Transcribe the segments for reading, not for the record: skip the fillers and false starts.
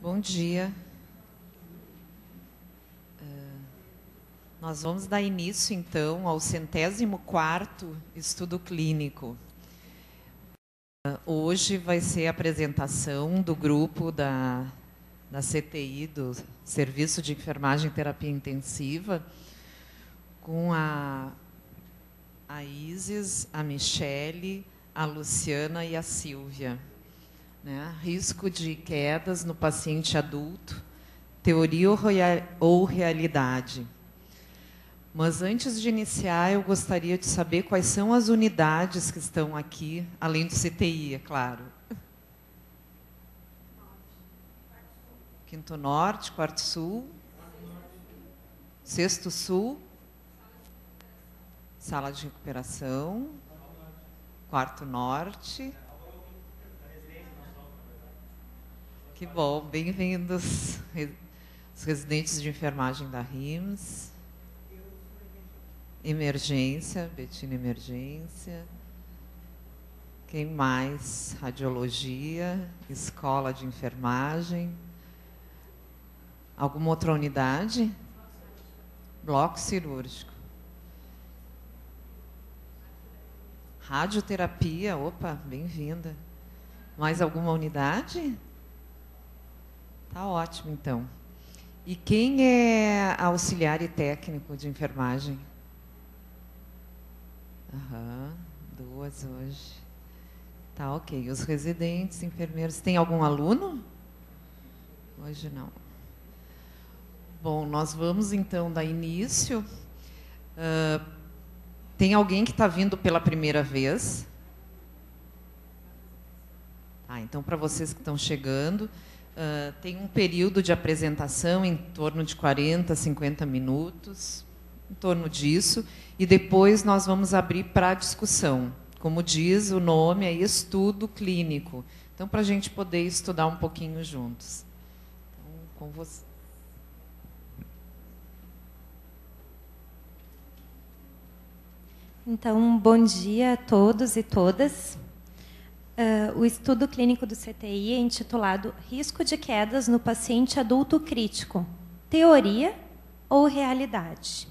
Bom dia. Nós vamos dar início, então, ao 104º estudo clínico. Hoje vai ser a apresentação do grupo da CTI, do Serviço de Enfermagem e Terapia Intensiva, com a Isis, a Michele, a Luciana e a Silvia. Risco de quedas no paciente adulto, teoria ou realidade. Mas antes de iniciar, eu gostaria de saber quais são as unidades que estão aqui, além do CTI, é claro. Quinto Norte, Quarto Sul, Sexto Sul, Sala de Recuperação, Quarto Norte. Que bom, bem-vindos, os residentes de enfermagem da RIMS. Emergência, Betina Emergência. Quem mais? Radiologia, Escola de Enfermagem. Alguma outra unidade? Bloco cirúrgico. Radioterapia, opa, bem-vinda. Mais alguma unidade? Tá ótimo, então. E quem é auxiliar e técnico de enfermagem? Duas hoje. Tá, ok. Os residentes, enfermeiros. Tem algum aluno? Hoje não. Bom, nós vamos, então, dar início. Tem alguém que está vindo pela primeira vez? Então, para vocês que estão chegando, tem um período de apresentação em torno de 40, 50 minutos, em torno disso, e depois nós vamos abrir para a discussão. Como diz o nome, é estudo clínico. Então, para a gente poder estudar um pouquinho juntos. Então, com você. Então, bom dia a todos e todas. O estudo clínico do CTI é intitulado Risco de quedas no paciente adulto crítico, teoria ou realidade?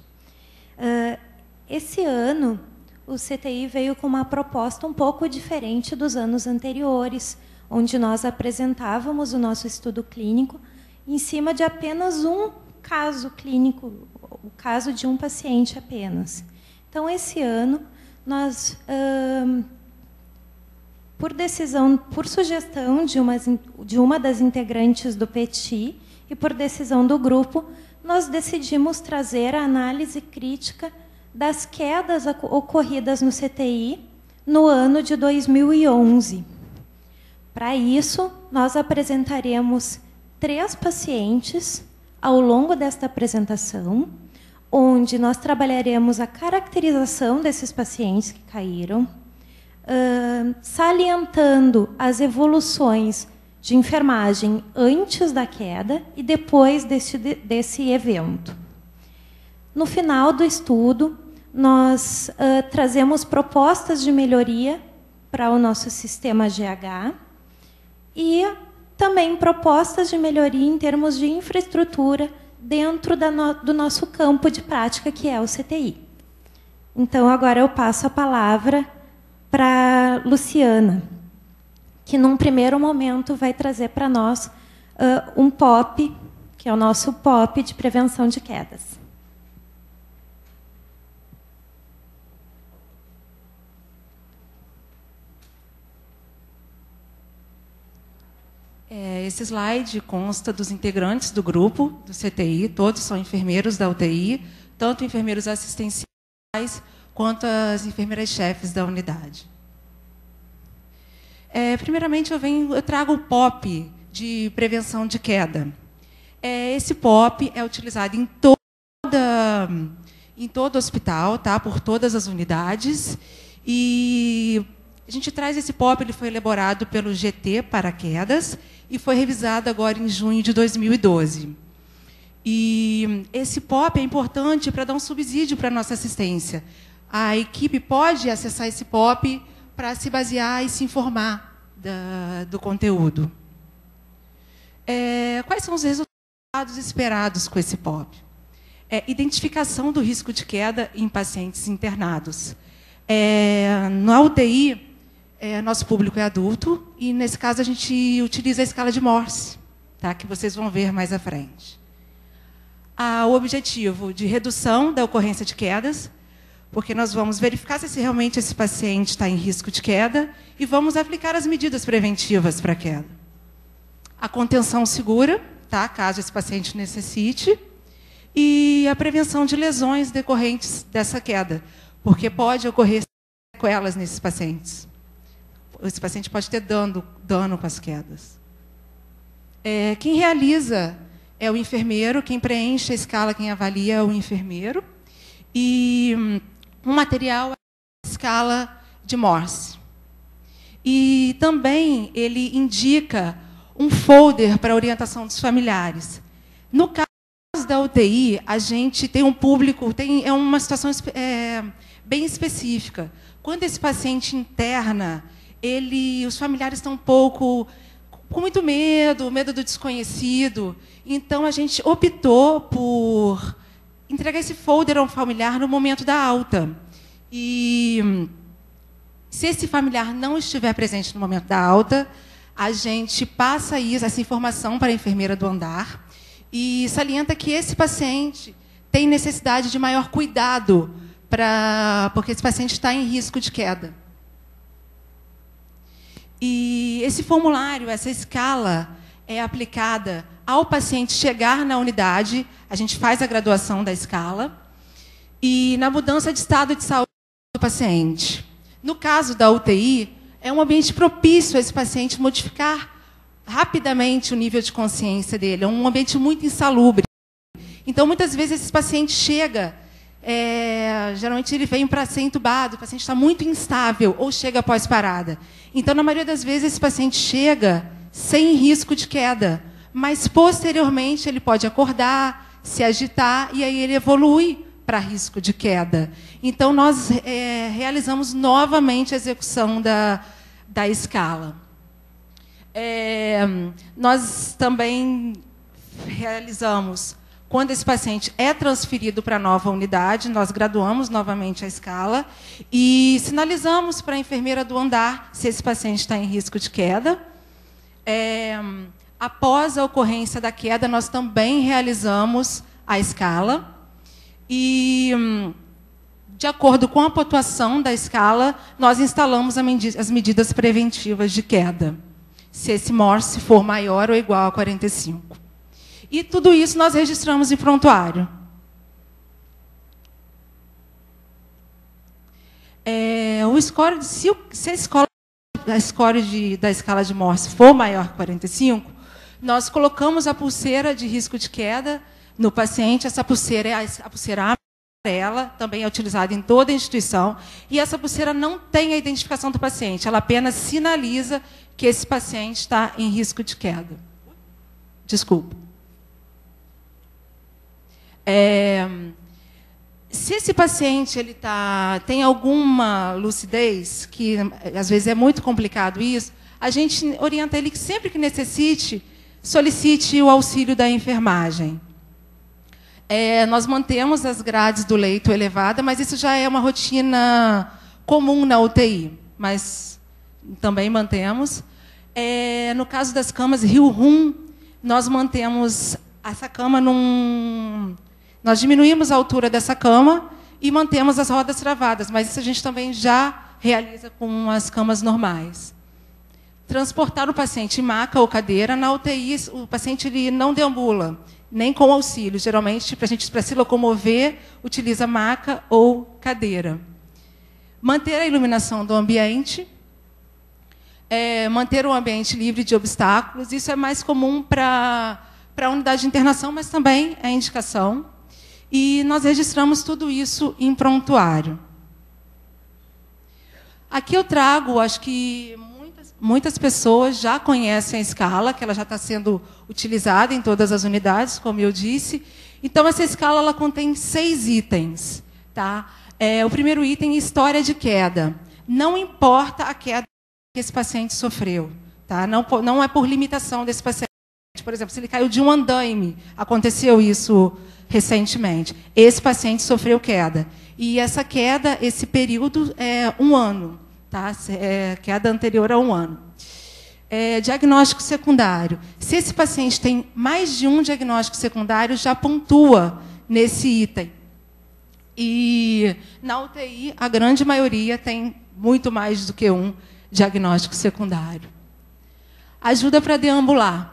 Esse ano, o CTI veio com uma proposta um pouco diferente dos anos anteriores, onde nós apresentávamos o nosso estudo clínico em cima de apenas um caso clínico, o caso de um paciente apenas. Então, esse ano, nós, por sugestão de uma das integrantes do PETI e por decisão do grupo, nós decidimos trazer a análise crítica das quedas ocorridas no CTI no ano de 2011. Para isso, nós apresentaremos 3 pacientes ao longo desta apresentação, onde nós trabalharemos a caracterização desses pacientes que caíram, salientando as evoluções de enfermagem antes da queda e depois desse evento. No final do estudo, nós trazemos propostas de melhoria para o nosso sistema GH e também propostas de melhoria em termos de infraestrutura dentro do nosso campo de prática, que é o CTI. Então, agora eu passo a palavra para a Luciana, que, num primeiro momento, vai trazer para nós um POP, que é o nosso POP de prevenção de quedas. Esse slide consta dos integrantes do grupo do CTI, todos são enfermeiros da UTI, tanto enfermeiros assistenciais quanto as enfermeiras-chefes da unidade. Primeiramente, eu trago o POP de prevenção de queda. Esse POP é utilizado em todo hospital, tá? Por todas as unidades. E a gente traz esse POP, ele foi elaborado pelo GT Paraquedas e foi revisado agora em junho de 2012. E esse POP é importante para dar um subsídio para a nossa assistência. A equipe pode acessar esse POP para se basear e se informar do conteúdo. Quais são os resultados esperados com esse POP? Identificação do risco de queda em pacientes internados. Na UTI, nosso público é adulto, e, nesse caso, a gente utiliza a escala de Morse, tá? Que vocês vão ver mais à frente. O objetivo de redução da ocorrência de quedas, porque nós vamos verificar se realmente esse paciente está em risco de queda e vamos aplicar as medidas preventivas para a queda. A contenção segura, tá? Caso esse paciente necessite, e a prevenção de lesões decorrentes dessa queda, porque pode ocorrer sequelas nesses pacientes. Esse paciente pode ter dano com as quedas. Quem realiza é o enfermeiro, quem preenche a escala, quem avalia é o enfermeiro. E o material é a escala de Morse. E também ele indica um folder para orientação dos familiares. No caso da UTI, a gente tem um público, é uma situação bem específica. Quando esse paciente interna, os familiares estão um pouco com muito medo do desconhecido. Então, a gente optou por entregar esse folder ao familiar no momento da alta. E, se esse familiar não estiver presente no momento da alta, a gente passa essa informação para a enfermeira do andar e salienta que esse paciente tem necessidade de maior cuidado, porque esse paciente está em risco de queda. E esse formulário, essa escala, é aplicada ao paciente chegar na unidade, a gente faz a graduação da escala, e na mudança de estado de saúde do paciente. No caso da UTI, é um ambiente propício a esse paciente modificar rapidamente o nível de consciência dele. É um ambiente muito insalubre. Então, muitas vezes, esse paciente chega, geralmente ele vem para ser entubado, o paciente está muito instável, ou chega após parada. Então, na maioria das vezes, esse paciente chega sem risco de queda, mas, posteriormente, ele pode acordar, se agitar, e aí ele evolui para risco de queda. Então, nós realizamos novamente a execução da escala. Nós também realizamos, quando esse paciente é transferido para a nova unidade, nós graduamos novamente a escala e sinalizamos para a enfermeira do andar se esse paciente está em risco de queda. Após a ocorrência da queda, nós também realizamos a escala e, de acordo com a pontuação da escala, nós instalamos as medidas preventivas de queda, se esse Morse for maior ou igual a 45. E tudo isso nós registramos em prontuário. Se a score da escala de Morse for maior que 45, nós colocamos a pulseira de risco de queda no paciente. Essa pulseira é a pulseira amarela, também é utilizada em toda a instituição. E essa pulseira não tem a identificação do paciente, ela apenas sinaliza que esse paciente está em risco de queda. Desculpa. Se esse paciente tem alguma lucidez, que às vezes é muito complicado isso, a gente orienta ele que sempre que necessite, solicite o auxílio da enfermagem. Nós mantemos as grades do leito elevada, mas isso já é uma rotina comum na UTI, mas também mantemos. No caso das camas Rio-Rum, nós mantemos essa cama Nós diminuímos a altura dessa cama e mantemos as rodas travadas, mas isso a gente também já realiza com as camas normais. Transportar o paciente em maca ou cadeira. Na UTI, o paciente ele não deambula, nem com auxílio. Geralmente, para se locomover, utiliza maca ou cadeira. Manter a iluminação do ambiente. Manter o ambiente livre de obstáculos. Isso é mais comum para a unidade de internação, mas também é indicação. E nós registramos tudo isso em prontuário. Aqui eu trago, acho que muitas pessoas já conhecem a escala, que ela já está sendo utilizada em todas as unidades, como eu disse. Então, essa escala ela contém 6 itens. Tá? O primeiro item, história de queda. Não importa a queda que esse paciente sofreu. Tá? Não é por limitação desse paciente. Por exemplo, se ele caiu de um andaime, aconteceu isso recentemente. Esse paciente sofreu queda. E essa queda, esse período é 1 ano. Tá? Queda anterior a 1 ano. Diagnóstico secundário. Se esse paciente tem mais de um diagnóstico secundário, já pontua nesse item. E na UTI, a grande maioria tem muito mais do que um diagnóstico secundário. Ajuda para deambular.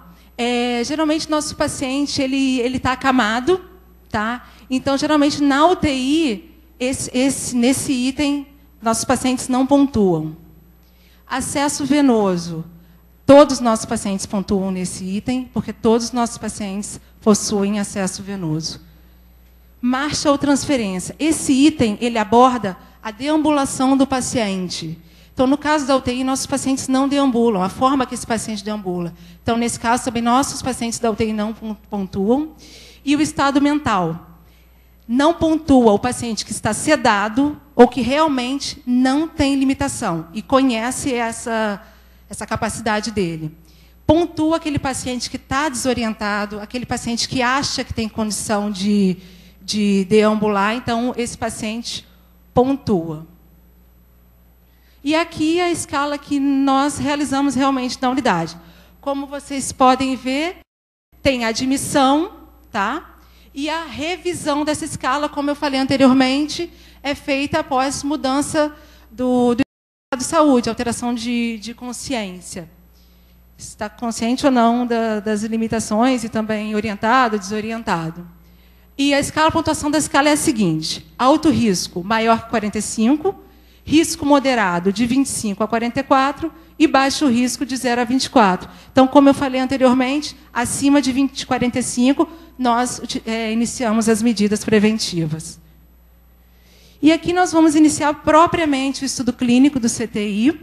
Geralmente, nosso paciente ele está acamado. Tá? Então, geralmente, na UTI, nesse item, nossos pacientes não pontuam. Acesso venoso. Todos os nossos pacientes pontuam nesse item, porque todos os nossos pacientes possuem acesso venoso. Marcha ou transferência. Esse item ele aborda a deambulação do paciente. Então, no caso da UTI, nossos pacientes não deambulam, a forma que esse paciente deambula. Então, nesse caso, também nossos pacientes da UTI não pontuam. E o estado mental. Não pontua o paciente que está sedado ou que realmente não tem limitação e conhece essa capacidade dele. Pontua aquele paciente que está desorientado, aquele paciente que acha que tem condição de deambular, então esse paciente pontua. E aqui a escala que nós realizamos realmente na unidade. Como vocês podem ver, tem a admissão, tá? E a revisão dessa escala, como eu falei anteriormente, é feita após mudança do estado de saúde, alteração de consciência. Está consciente ou não das limitações e também orientado, desorientado. E a pontuação da escala é a seguinte: alto risco, maior que 45, risco moderado, de 25 a 44, e baixo risco, de 0 a 24. Então, como eu falei anteriormente, acima de 45, nós iniciamos as medidas preventivas. E aqui nós vamos iniciar propriamente o estudo clínico do CTI.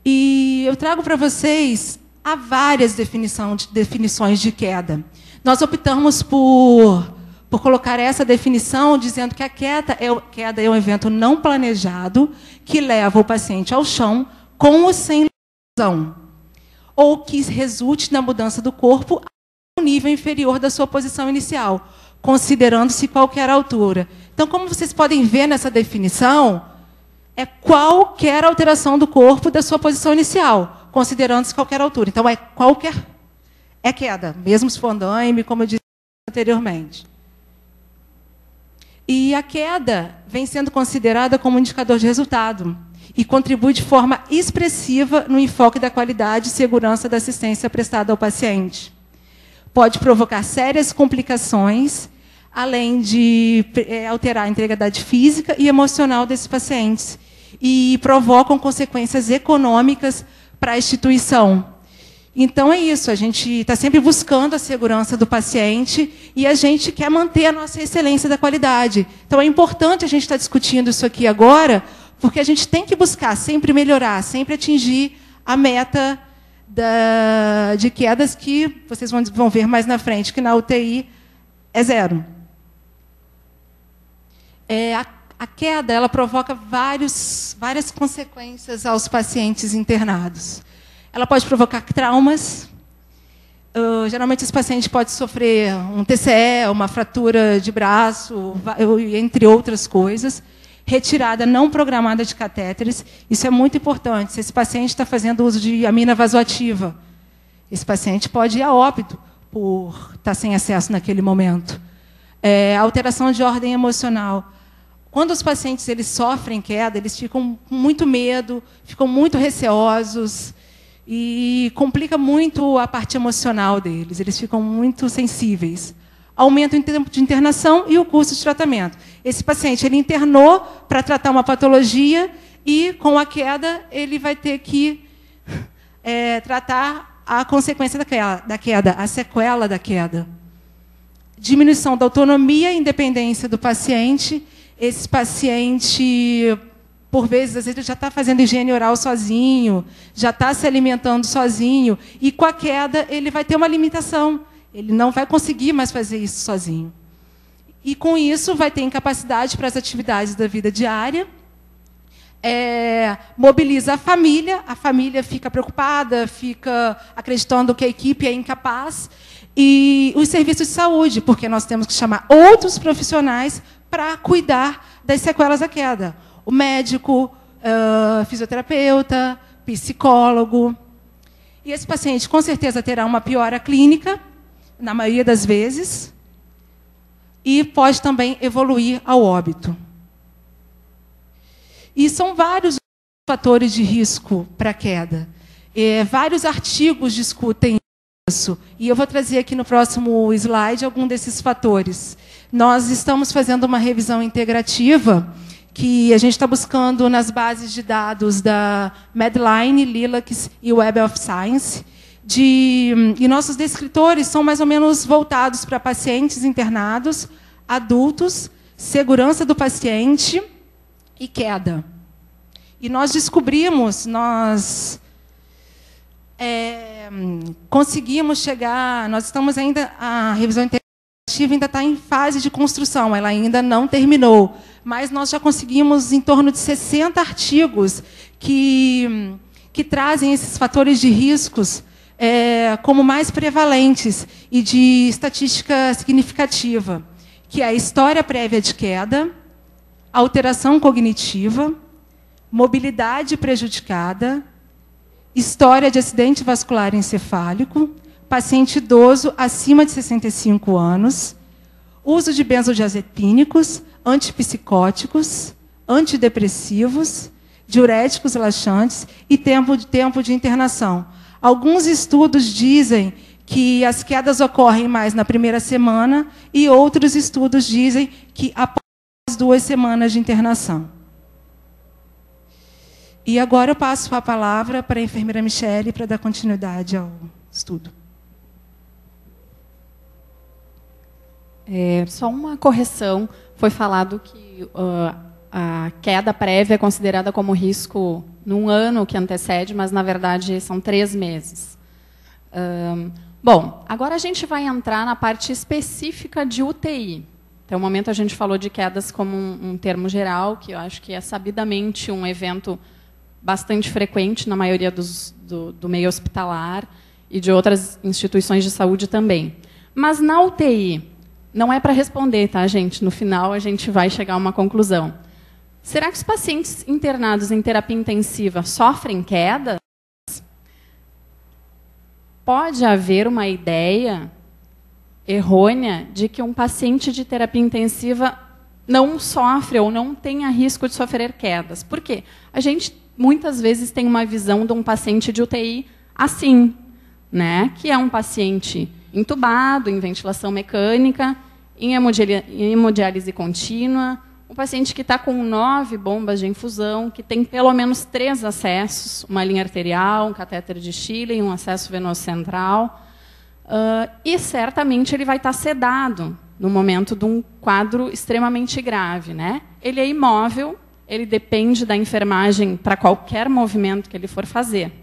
E eu trago para vocês há várias definições de queda. Nós optamos por colocar essa definição dizendo que a queda é um evento não planejado que leva o paciente ao chão com ou sem lesão, ou que resulte na mudança do corpo a um nível inferior da sua posição inicial, considerando-se qualquer altura. Então, como vocês podem ver nessa definição, é qualquer alteração do corpo da sua posição inicial, considerando-se qualquer altura. Então, é queda, mesmo se for andaime, como eu disse anteriormente. E a queda vem sendo considerada como um indicador de resultado e contribui de forma expressiva no enfoque da qualidade e segurança da assistência prestada ao paciente. Pode provocar sérias complicações, além de alterar a integridade física e emocional desses pacientes, e provocam consequências econômicas para a instituição. Então, é isso, a gente está sempre buscando a segurança do paciente e a gente quer manter a nossa excelência da qualidade. Então, é importante a gente estar discutindo isso aqui agora, porque a gente tem que buscar sempre melhorar, sempre atingir a meta de quedas que vocês vão ver mais na frente, que na UTI é 0. A queda ela provoca várias consequências aos pacientes internados. Ela pode provocar traumas. Geralmente, esse paciente pode sofrer um TCE, uma fratura de braço, entre outras coisas. Retirada não programada de catéteres. Isso é muito importante. Se esse paciente está fazendo uso de amina vasoativa, esse paciente pode ir a óbito por estar sem acesso naquele momento. Alteração de ordem emocional. Quando os pacientes eles sofrem queda, eles ficam com muito medo, ficam muito receosos, e complica muito a parte emocional deles. Eles ficam muito sensíveis. Aumenta o tempo de internação e o custo de tratamento. Esse paciente ele internou para tratar uma patologia e, com a queda, ele vai ter que tratar a consequência da queda, a sequela da queda. Diminuição da autonomia e independência do paciente. Esse paciente, por vezes, às vezes, ele já está fazendo higiene oral sozinho, já está se alimentando sozinho, e com a queda ele vai ter uma limitação. Ele não vai conseguir mais fazer isso sozinho. E, com isso, vai ter incapacidade para as atividades da vida diária. mobiliza a família fica preocupada, fica acreditando que a equipe é incapaz, e os serviços de saúde, porque nós temos que chamar outros profissionais para cuidar das sequelas da queda. O médico, fisioterapeuta, psicólogo. E esse paciente, com certeza, terá uma piora clínica, na maioria das vezes, e pode também evoluir ao óbito. E são vários fatores de risco para a queda. Vários artigos discutem isso. E eu vou trazer aqui no próximo slide algum desses fatores. Nós estamos fazendo uma revisão integrativa que a gente está buscando nas bases de dados da Medline, Lilacs e Web of Science. E nossos descritores são mais ou menos voltados para pacientes internados, adultos, segurança do paciente e queda. E nós descobrimos, conseguimos chegar, nós estamos ainda, a revisão integrativa ainda está em fase de construção, ela ainda não terminou, mas nós já conseguimos em torno de 60 artigos que trazem esses fatores de riscos como mais prevalentes e de estatística significativa, que é a história prévia de queda, alteração cognitiva, mobilidade prejudicada, história de acidente vascular encefálico, paciente idoso acima de 65 anos, uso de benzodiazepínicos, antipsicóticos, antidepressivos, diuréticos relaxantes e tempo de internação. Alguns estudos dizem que as quedas ocorrem mais na primeira semana e outros estudos dizem que após 2 semanas de internação. E agora eu passo a palavra para a enfermeira Michele para dar continuidade ao estudo. Só uma correção. Foi falado que a queda prévia é considerada como risco num ano que antecede, mas, na verdade, são 3 meses. Bom, agora a gente vai entrar na parte específica de UTI. Até o momento a gente falou de quedas como um termo geral, que eu acho que é sabidamente um evento bastante frequente na maioria do meio hospitalar e de outras instituições de saúde também. Mas na UTI, não é para responder, tá, gente? No final a gente vai chegar a uma conclusão. Será que os pacientes internados em terapia intensiva sofrem quedas? Pode haver uma ideia errônea de que um paciente de terapia intensiva não sofre ou não tenha risco de sofrer quedas. Por quê? A gente muitas vezes tem uma visão de um paciente de UTI assim, né? Que é um paciente entubado, em ventilação mecânica, em hemodiálise contínua, um paciente que está com 9 bombas de infusão, que tem pelo menos 3 acessos, uma linha arterial, um catéter de Schilling, um acesso venoso central, e certamente ele vai estar sedado no momento de um quadro extremamente grave, né? Ele é imóvel, ele depende da enfermagem para qualquer movimento que ele for fazer.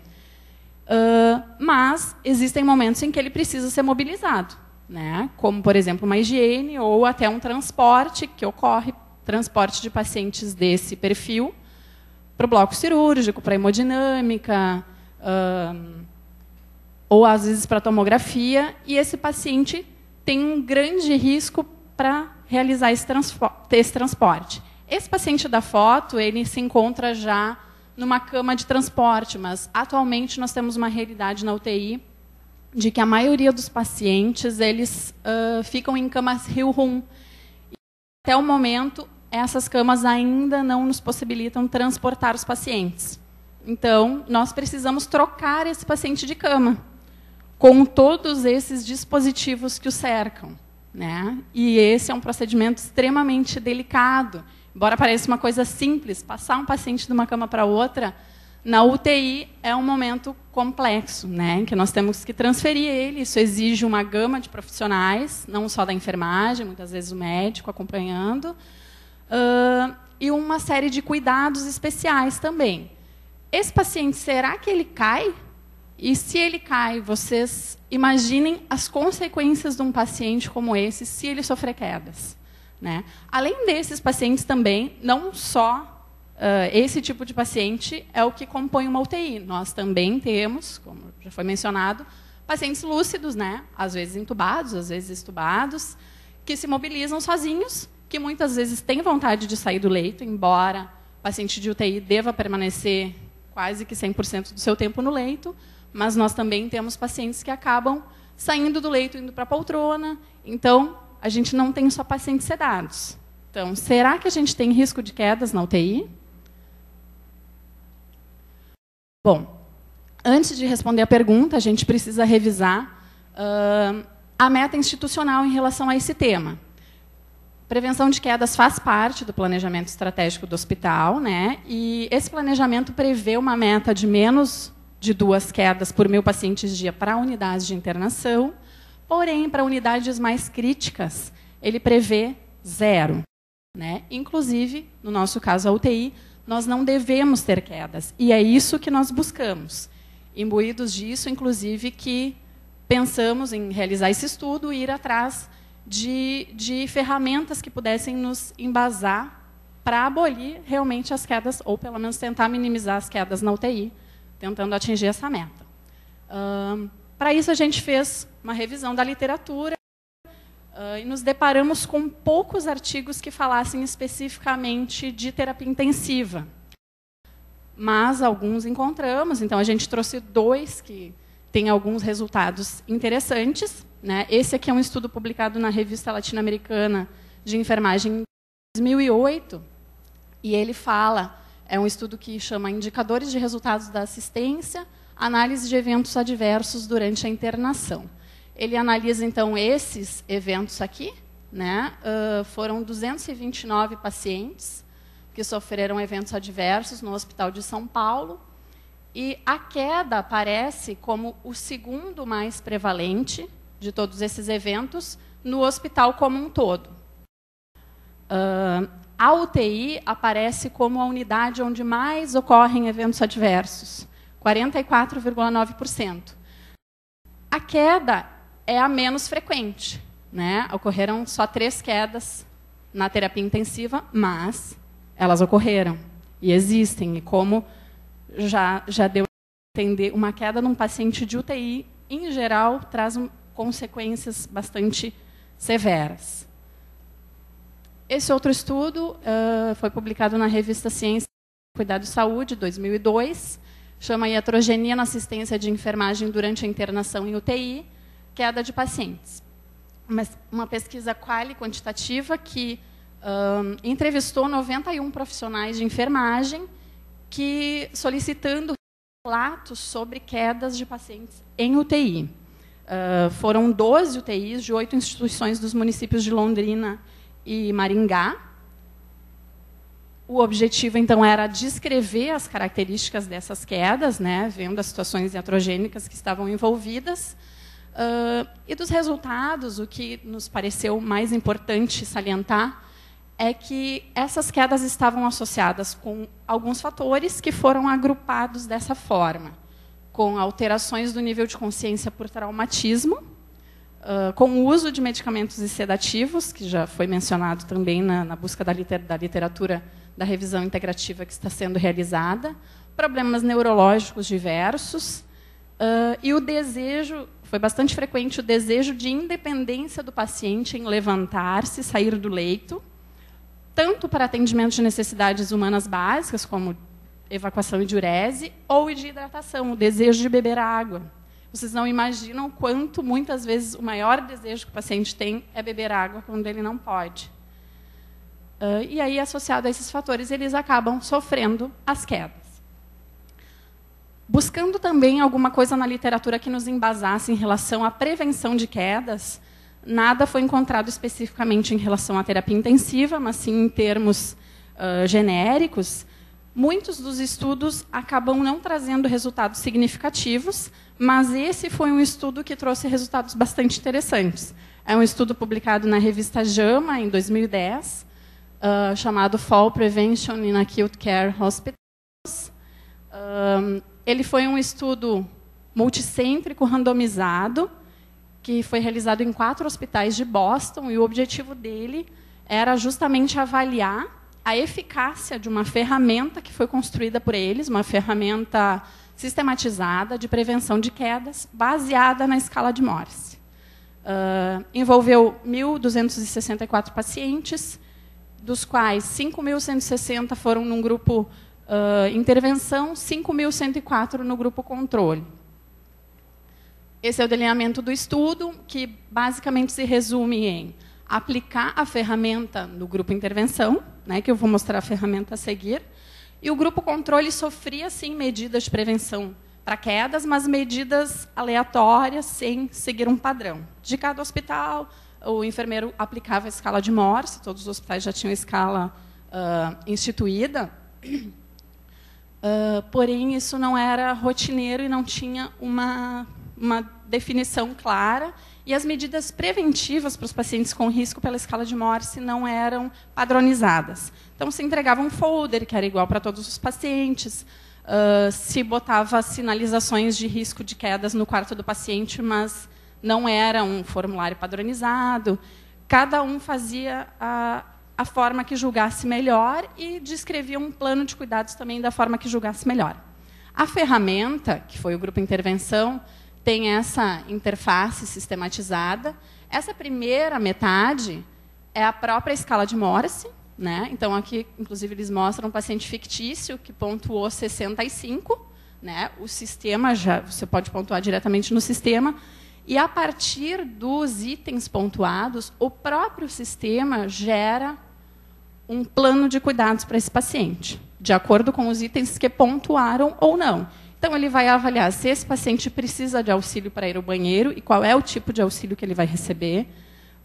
Mas existem momentos em que ele precisa ser mobilizado, né? Como, por exemplo, uma higiene ou até um transporte que ocorre, transporte de pacientes desse perfil para o bloco cirúrgico, para a hemodinâmica, ou às vezes para a tomografia, e esse paciente tem um grande risco para realizar esse transporte. Esse paciente da foto, ele se encontra já numa cama de transporte, mas atualmente nós temos uma realidade na UTI de que a maioria dos pacientes eles ficam em camas Hill-Room. Até o momento, essas camas ainda não nos possibilitam transportar os pacientes. Então, nós precisamos trocar esse paciente de cama com todos esses dispositivos que o cercam, né? E esse é um procedimento extremamente delicado. Embora pareça uma coisa simples, passar um paciente de uma cama para outra, na UTI é um momento complexo, né, em que nós temos que transferir ele. Isso exige uma gama de profissionais, não só da enfermagem, muitas vezes o médico acompanhando, e uma série de cuidados especiais também. Esse paciente, será que ele cai? E se ele cai, vocês imaginem as consequências de um paciente como esse, se ele sofrer quedas, né? Além desses pacientes também, não só esse tipo de paciente é o que compõe uma UTI. Nós também temos, como já foi mencionado, pacientes lúcidos, né? Às vezes entubados, às vezes extubados, que se mobilizam sozinhos, que muitas vezes têm vontade de sair do leito, embora o paciente de UTI deva permanecer quase que 100% do seu tempo no leito, mas nós também temos pacientes que acabam saindo do leito, indo para a poltrona. Então, a gente não tem só pacientes sedados. Então, será que a gente tem risco de quedas na UTI? Bom, antes de responder a pergunta, a gente precisa revisar a meta institucional em relação a esse tema. Prevenção de quedas faz parte do planejamento estratégico do hospital, né? E esse planejamento prevê uma meta de menos de 2 quedas por 1.000 pacientes dia para unidades de internação, porém, para unidades mais críticas, ele prevê 0. Né? Inclusive, no nosso caso, a UTI, nós não devemos ter quedas. E é isso que nós buscamos. Imbuídos disso, inclusive, que pensamos em realizar esse estudo e ir atrás de ferramentas que pudessem nos embasar para abolir realmente as quedas, ou pelo menos tentar minimizar as quedas na UTI, tentando atingir essa meta. Para isso, a gente fez uma revisão da literatura e nos deparamos com poucos artigos que falassem especificamente de terapia intensiva. Mas alguns encontramos, então a gente trouxe 2 que têm alguns resultados interessantes. Né? Esse aqui é um estudo publicado na Revista Latino-Americana de Enfermagem em 2008, e ele fala, é um estudo que chama Indicadores de Resultados da Assistência, Análise de Eventos Adversos durante a Internação. Ele analisa, então, esses eventos aqui. Né? Foram 229 pacientes que sofreram eventos adversos no Hospital de São Paulo. E a queda aparece como o segundo mais prevalente de todos esses eventos no hospital como um todo. A UTI aparece como a unidade onde mais ocorrem eventos adversos, 44,9%. A queda é a menos frequente. Né? Ocorreram só 3 quedas na terapia intensiva, mas elas ocorreram e existem. E como já deu a entender, uma queda num paciente de UTI, em geral, traz consequências bastante severas. Esse outro estudo foi publicado na revista Ciência, Cuidado e Saúde, 2002, chama Iatrogenia na assistência de enfermagem durante a internação em UTI, queda de pacientes. Uma pesquisa quantitativa que entrevistou 91 profissionais de enfermagem que solicitando relatos sobre quedas de pacientes em UTI. Foram 12 UTIs de 8 instituições dos municípios de Londrina e Maringá. O objetivo, então, era descrever as características dessas quedas, né, vendo as situações iatrogênicas que estavam envolvidas. E dos resultados, o que nos pareceu mais importante salientar é que essas quedas estavam associadas com alguns fatores que foram agrupados dessa forma, com alterações do nível de consciência por traumatismo, com o uso de medicamentos e sedativos, que já foi mencionado também na busca da literatura da revisão integrativa que está sendo realizada, problemas neurológicos diversos, e o desejo, foi bastante frequente o desejo de independência do paciente em levantar-se, sair do leito, tanto para atendimento de necessidades humanas básicas, como evacuação e diurese, ou de hidratação, o desejo de beber água. Vocês não imaginam quanto, muitas vezes, o maior desejo que o paciente tem é beber água quando ele não pode. E aí, associado a esses fatores, eles acabam sofrendo as quedas. Buscando também alguma coisa na literatura que nos embasasse em relação à prevenção de quedas, nada foi encontrado especificamente em relação à terapia intensiva, mas sim em termos genéricos. Muitos dos estudos acabam não trazendo resultados significativos, mas esse foi um estudo que trouxe resultados bastante interessantes. É um estudo publicado na revista JAMA, em 2010, chamado Fall Prevention in Acute Care Hospitals. Ele foi um estudo multicêntrico, randomizado, que foi realizado em 4 hospitais de Boston, e o objetivo dele era justamente avaliar a eficácia de uma ferramenta que foi construída por eles, uma ferramenta sistematizada de prevenção de quedas, baseada na escala de Morse. Envolveu 1.264 pacientes, dos quais 5.160 foram num grupo intervenção, 5.104 no grupo controle. Esse é o delineamento do estudo, que basicamente se resume em aplicar a ferramenta no grupo intervenção, né, que eu vou mostrar a ferramenta a seguir, e o grupo controle sofria, sim, medidas de prevenção para quedas, mas medidas aleatórias, sem seguir um padrão. De cada hospital, o enfermeiro aplicava a escala de Morse, todos os hospitais já tinham a escala instituída, porém, isso não era rotineiro e não tinha uma definição clara, e as medidas preventivas para os pacientes com risco pela escala de Morse não eram padronizadas. Então, se entregava um folder, que era igual para todos os pacientes, se botava sinalizações de risco de quedas no quarto do paciente, mas não era um formulário padronizado. Cada um fazia a forma que julgasse melhor e descrevia um plano de cuidados também da forma que julgasse melhor. A ferramenta, que foi o grupo intervenção, tem essa interface sistematizada. Essa primeira metade é a própria escala de Morse, né? Então, aqui, inclusive, eles mostram um paciente fictício que pontuou 65. Né? O sistema, você pode pontuar diretamente no sistema. E, a partir dos itens pontuados, o próprio sistema gera um plano de cuidados para esse paciente, de acordo com os itens que pontuaram ou não. Então, ele vai avaliar se esse paciente precisa de auxílio para ir ao banheiro e qual é o tipo de auxílio que ele vai receber.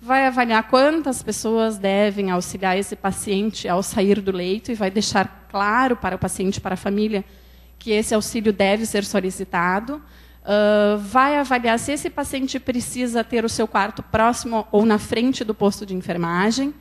Vai avaliar quantas pessoas devem auxiliar esse paciente ao sair do leito e vai deixar claro para o paciente e para a família que esse auxílio deve ser solicitado. Vai avaliar se esse paciente precisa ter o seu quarto próximo ou na frente do posto de enfermagem.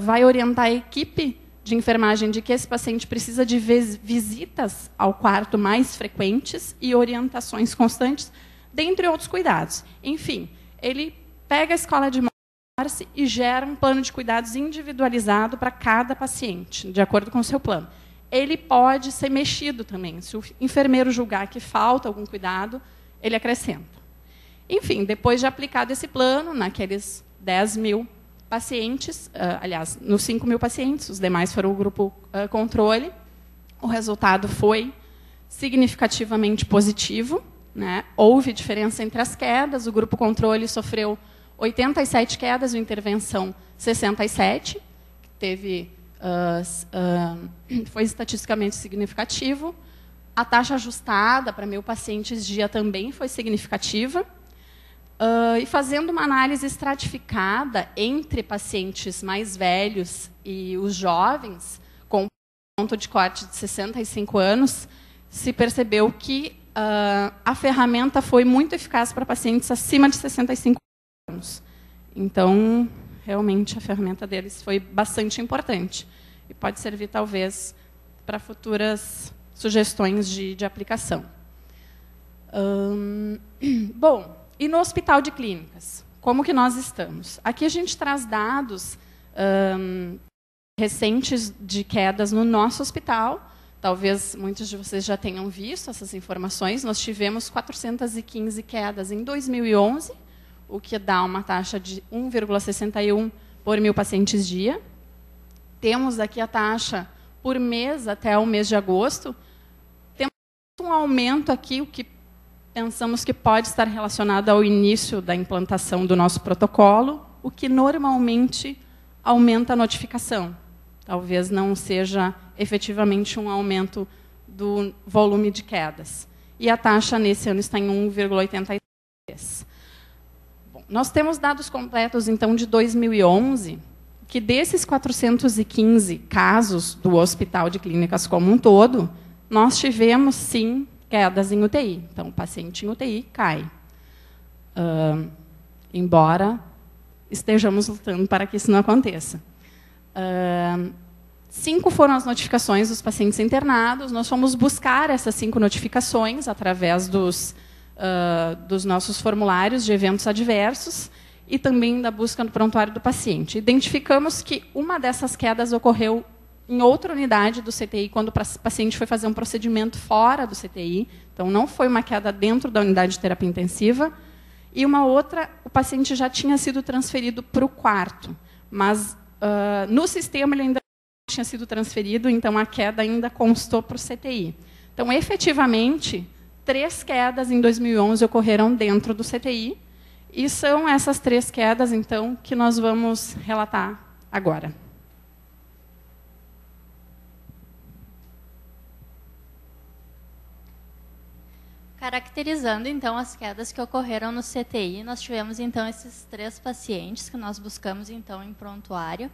Vai orientar a equipe de enfermagem de que esse paciente precisa de visitas ao quarto mais frequentes e orientações constantes, dentre outros cuidados. Enfim, ele pega a escala de Morse e gera um plano de cuidados individualizado para cada paciente, de acordo com o seu plano. Ele pode ser mexido também. Se o enfermeiro julgar que falta algum cuidado, ele acrescenta. Enfim, depois de aplicado esse plano, naqueles 10.000 pacientes, aliás, nos 5.000 pacientes, os demais foram o grupo controle, o resultado foi significativamente positivo, né? Houve diferença entre as quedas, o grupo controle sofreu 87 quedas, o intervenção 67, teve, foi estatisticamente significativo. A taxa ajustada para 1.000 pacientes dia também foi significativa. E fazendo uma análise estratificada entre pacientes mais velhos e os jovens, com ponto de corte de 65 anos, se percebeu que a ferramenta foi muito eficaz para pacientes acima de 65 anos. Então, realmente, a ferramenta deles foi bastante importante. E pode servir, talvez, para futuras sugestões de aplicação. Bom, e no Hospital de Clínicas, como que nós estamos? Aqui a gente traz dados recentes de quedas no nosso hospital. Talvez muitos de vocês já tenham visto essas informações. Nós tivemos 415 quedas em 2011, o que dá uma taxa de 1,61 por 1.000 pacientes dia. Temos aqui a taxa por mês até o mês de agosto. Temos um aumento aqui, o que pensamos que pode estar relacionado ao início da implantação do nosso protocolo, o que normalmente aumenta a notificação. Talvez não seja efetivamente um aumento do volume de quedas. E a taxa nesse ano está em 1,83. Bom, nós temos dados completos, então, de 2011, que desses 415 casos do Hospital de Clínicas como um todo, nós tivemos, sim, quedas em UTI. Então, o paciente em UTI cai. Embora estejamos lutando para que isso não aconteça. 5 foram as notificações dos pacientes internados. Nós fomos buscar essas 5 notificações através dos nossos formulários de eventos adversos e também da busca no prontuário do paciente. Identificamos que uma dessas quedas ocorreu em outra unidade do CTI, quando o paciente foi fazer um procedimento fora do CTI. Então, não foi uma queda dentro da unidade de terapia intensiva. E uma outra, o paciente já tinha sido transferido para o quarto. Mas, no sistema, ele ainda não tinha sido transferido, então a queda ainda constou para o CTI. Então, efetivamente, 3 quedas em 2011 ocorreram dentro do CTI. E são essas 3 quedas, então, que nós vamos relatar agora. Caracterizando, então, as quedas que ocorreram no CTI, nós tivemos, então, esses 3 pacientes que nós buscamos, então, em prontuário,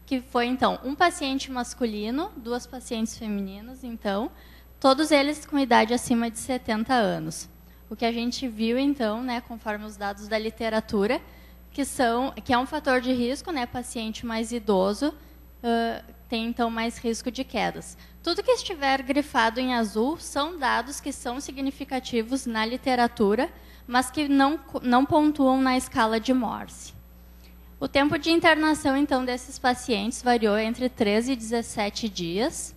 que foi, então, um paciente masculino, 2 pacientes femininas, então, todos eles com idade acima de 70 anos. O que a gente viu, então, né, conforme os dados da literatura, que é um fator de risco, né, paciente mais idoso tem, então, mais risco de quedas. Tudo que estiver grifado em azul são dados que são significativos na literatura, mas que não pontuam na escala de Morse. O tempo de internação, então, desses pacientes variou entre 13 e 17 dias.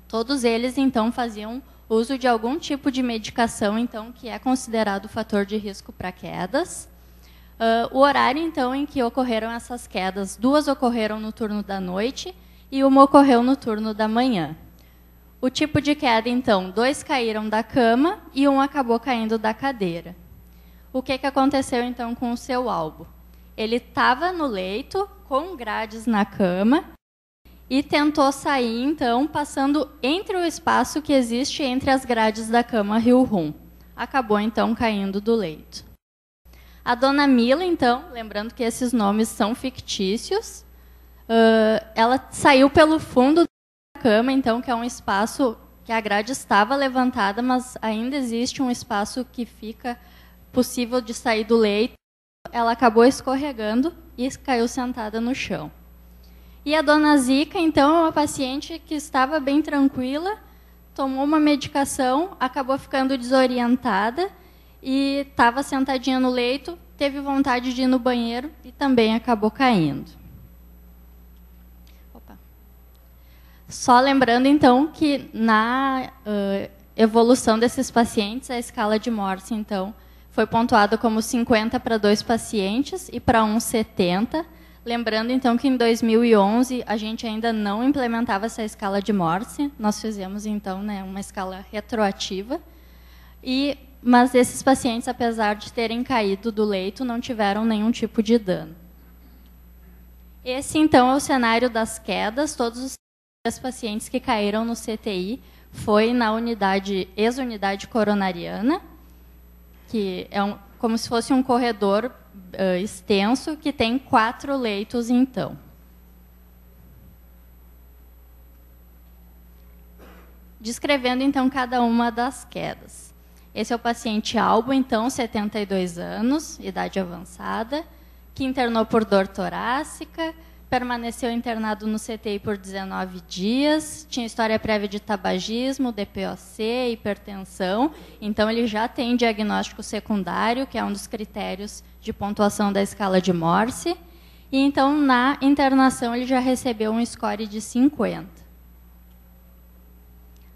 Todos eles, então, faziam uso de algum tipo de medicação, então, que é considerado fator de risco para quedas. O horário, então, em que ocorreram essas quedas, 2 ocorreram no turno da noite e 1 ocorreu no turno da manhã. O tipo de queda, então, 2 caíram da cama e 1 acabou caindo da cadeira. O que aconteceu, então, com o seu albo? Ele estava no leito, com grades na cama, e tentou sair, então, passando entre o espaço que existe entre as grades da cama Rio-Rum. Acabou, então, caindo do leito. A dona Mila, então, lembrando que esses nomes são fictícios, ela saiu pelo fundo da cama, então, que é um espaço que a grade estava levantada, mas ainda existe um espaço que fica possível de sair do leito. Ela acabou escorregando e caiu sentada no chão. E a dona Zica, então, é uma paciente que estava bem tranquila, tomou uma medicação, acabou ficando desorientada e estava sentadinha no leito, teve vontade de ir no banheiro e também acabou caindo. Opa. Só lembrando, então, que na evolução desses pacientes, a escala de Morse, então, foi pontuada como 50 para 2 pacientes e para 1, 70. Lembrando, então, que em 2011 a gente ainda não implementava essa escala de Morse. Nós fizemos, então, né, uma escala retroativa. Mas esses pacientes, apesar de terem caído do leito, não tiveram nenhum tipo de dano. Esse, então, é o cenário das quedas. Todos os pacientes que caíram no CTI foi na ex-unidade coronariana, que é como se fosse um corredor extenso, que tem 4 leitos, então. Descrevendo, então, cada uma das quedas. Esse é o paciente albo, então, 72 anos, idade avançada, que internou por dor torácica, permaneceu internado no CTI por 19 dias, tinha história prévia de tabagismo, DPOC, hipertensão, então ele já tem diagnóstico secundário, que é um dos critérios de pontuação da escala de Morse, e então na internação ele já recebeu um score de 50.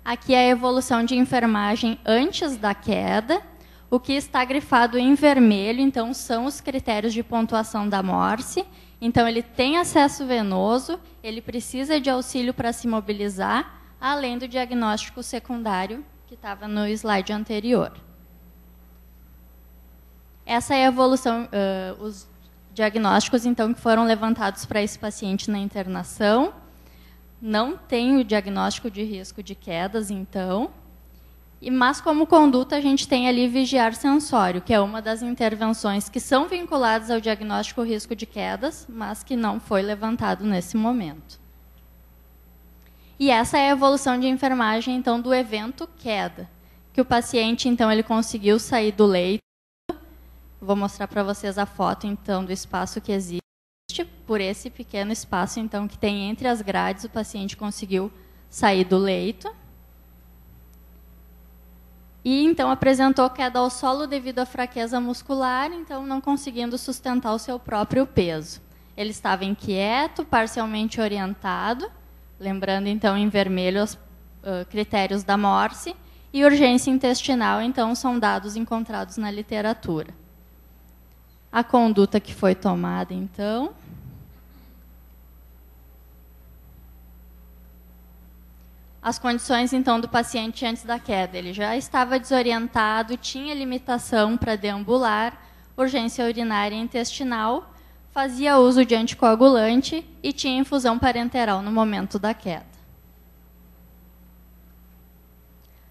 Aqui é a evolução de enfermagem antes da queda. O que está grifado em vermelho, então, são os critérios de pontuação da Morse. Então, ele tem acesso venoso, ele precisa de auxílio para se mobilizar, além do diagnóstico secundário, que estava no slide anterior. Essa é a evolução, os diagnósticos, então, que foram levantados para esse paciente na internação. Não tem o diagnóstico de risco de quedas, então. Mas, como conduta, a gente tem ali vigiar sensório, que é uma das intervenções que são vinculadas ao diagnóstico risco de quedas, mas que não foi levantado nesse momento. E essa é a evolução de enfermagem, então, do evento queda, que o paciente, então, ele conseguiu sair do leito. Vou mostrar para vocês a foto, então, do espaço que existe. Por esse pequeno espaço, então, que tem entre as grades, o paciente conseguiu sair do leito. E, então, apresentou queda ao solo devido à fraqueza muscular, então, não conseguindo sustentar o seu próprio peso. Ele estava inquieto, parcialmente orientado, Lembrando, então, em vermelho os critérios da Morse, e urgência intestinal, então, são dados encontrados na literatura. A conduta que foi tomada, então. As condições, então, do paciente antes da queda. Ele já estava desorientado, tinha limitação para deambular, urgência urinária e intestinal, fazia uso de anticoagulante e tinha infusão parenteral no momento da queda.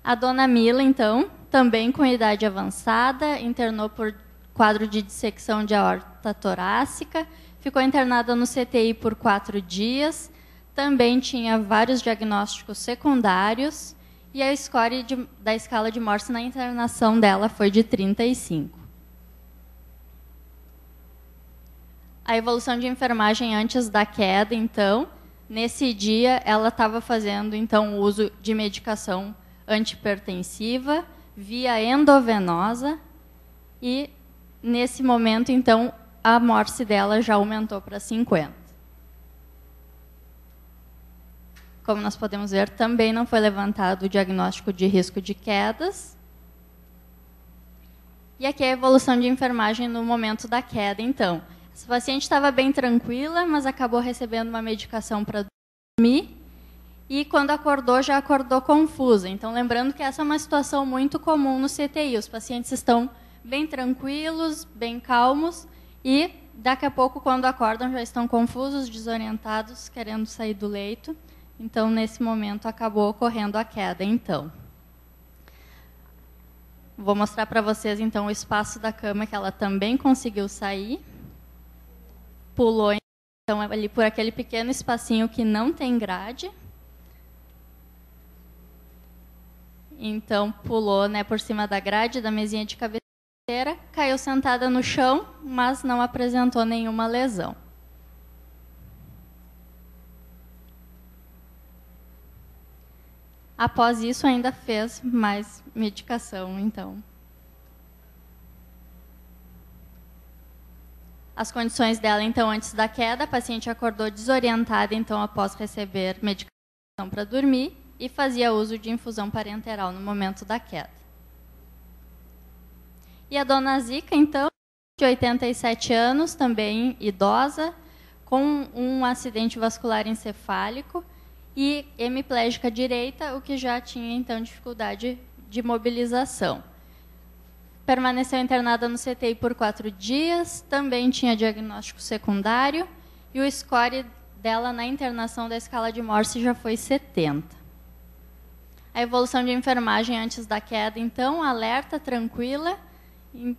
A dona Mila, então, também com idade avançada, internou por quadro de dissecção de aorta torácica, ficou internada no CTI por 4 dias, também tinha vários diagnósticos secundários e a score da escala de Morse na internação dela foi de 35. A evolução de enfermagem antes da queda, então, nesse dia ela estava fazendo então uso de medicação antihipertensiva via endovenosa e nesse momento então a Morse dela já aumentou para 50. Como nós podemos ver, também não foi levantado o diagnóstico de risco de quedas. E aqui é a evolução de enfermagem no momento da queda, então. Essa paciente estava bem tranquila, mas acabou recebendo uma medicação para dormir. E quando acordou, já acordou confusa. Então, lembrando que essa é uma situação muito comum no CTI. Os pacientes estão bem tranquilos, bem calmos, e daqui a pouco, quando acordam, já estão confusos, desorientados, querendo sair do leito. Então, nesse momento, acabou ocorrendo a queda, então. Vou mostrar para vocês, então, o espaço da cama que ela também conseguiu sair. Pulou, então, ali por aquele pequeno espacinho que não tem grade. Então, pulou, né, por cima da grade da mesinha de cabeceira, caiu sentada no chão, mas não apresentou nenhuma lesão. Após isso, ainda fez mais medicação, então. As condições dela, então, antes da queda, a paciente acordou desorientada, então, após receber medicação para dormir, e fazia uso de infusão parenteral no momento da queda. E a dona Zica, então, de 87 anos, também idosa, com um acidente vascular encefálico, e hemiplégica direita, o que já tinha, então, dificuldade de mobilização. Permaneceu internada no CTI por 4 dias, também tinha diagnóstico secundário, e o score dela na internação da escala de Morse já foi 70. A evolução de enfermagem antes da queda, então, alerta, tranquila,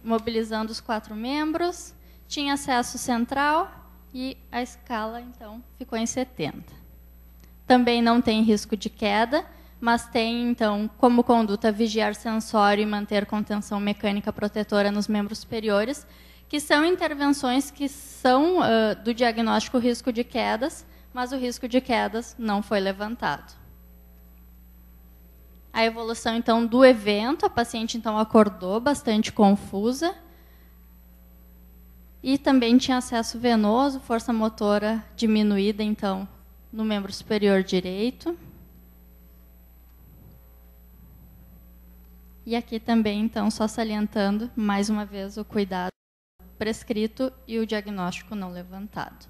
mobilizando os 4 membros, tinha acesso central e a escala, então, ficou em 70. Também não tem risco de queda, mas tem, então, como conduta vigiar sensório e manter contenção mecânica protetora nos membros superiores, que são intervenções que são do diagnóstico risco de quedas, mas o risco de quedas não foi levantado. A evolução, então, do evento, a paciente, então, acordou bastante confusa e também tinha acesso venoso, força motora diminuída, então, no membro superior direito. E aqui também, então, só salientando, mais uma vez, o cuidado prescrito e o diagnóstico não levantado.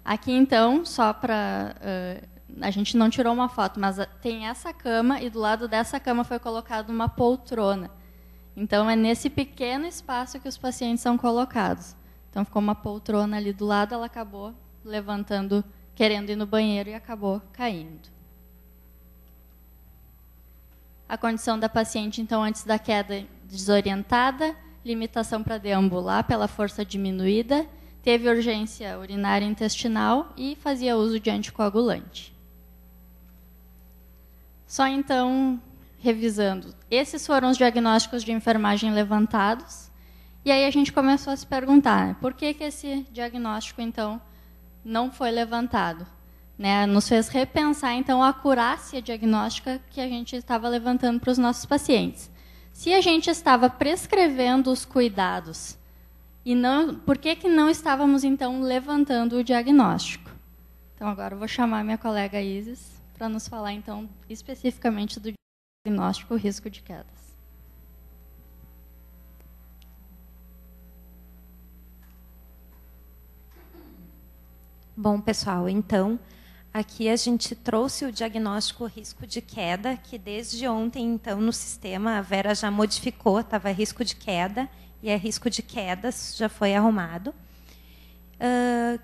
Aqui, então, só para... a gente não tirou uma foto, mas tem essa cama e do lado dessa cama foi colocada uma poltrona. Então, é nesse pequeno espaço que os pacientes são colocados. Então, ficou uma poltrona ali do lado, ela acabou levantando, querendo ir no banheiro e acabou caindo. A condição da paciente, então, antes da queda, desorientada, limitação para deambular pela força diminuída, teve urgência urinária intestinal e fazia uso de anticoagulante. Só então, revisando, esses foram os diagnósticos de enfermagem levantados, e aí a gente começou a se perguntar, por que esse diagnóstico, então, não foi levantado? Né? Nos fez repensar, então, a acurácia diagnóstica que a gente estava levantando para os nossos pacientes. Se a gente estava prescrevendo os cuidados, e não, por que não estávamos, então, levantando o diagnóstico? Então, agora eu vou chamar a minha colega Isis para nos falar, então, especificamente do diagnóstico risco de quedas. Bom, pessoal, então, aqui a gente trouxe o diagnóstico risco de queda, que desde ontem, então, no sistema, a Vera já modificou, estava risco de queda, e é risco de quedas, já foi arrumado,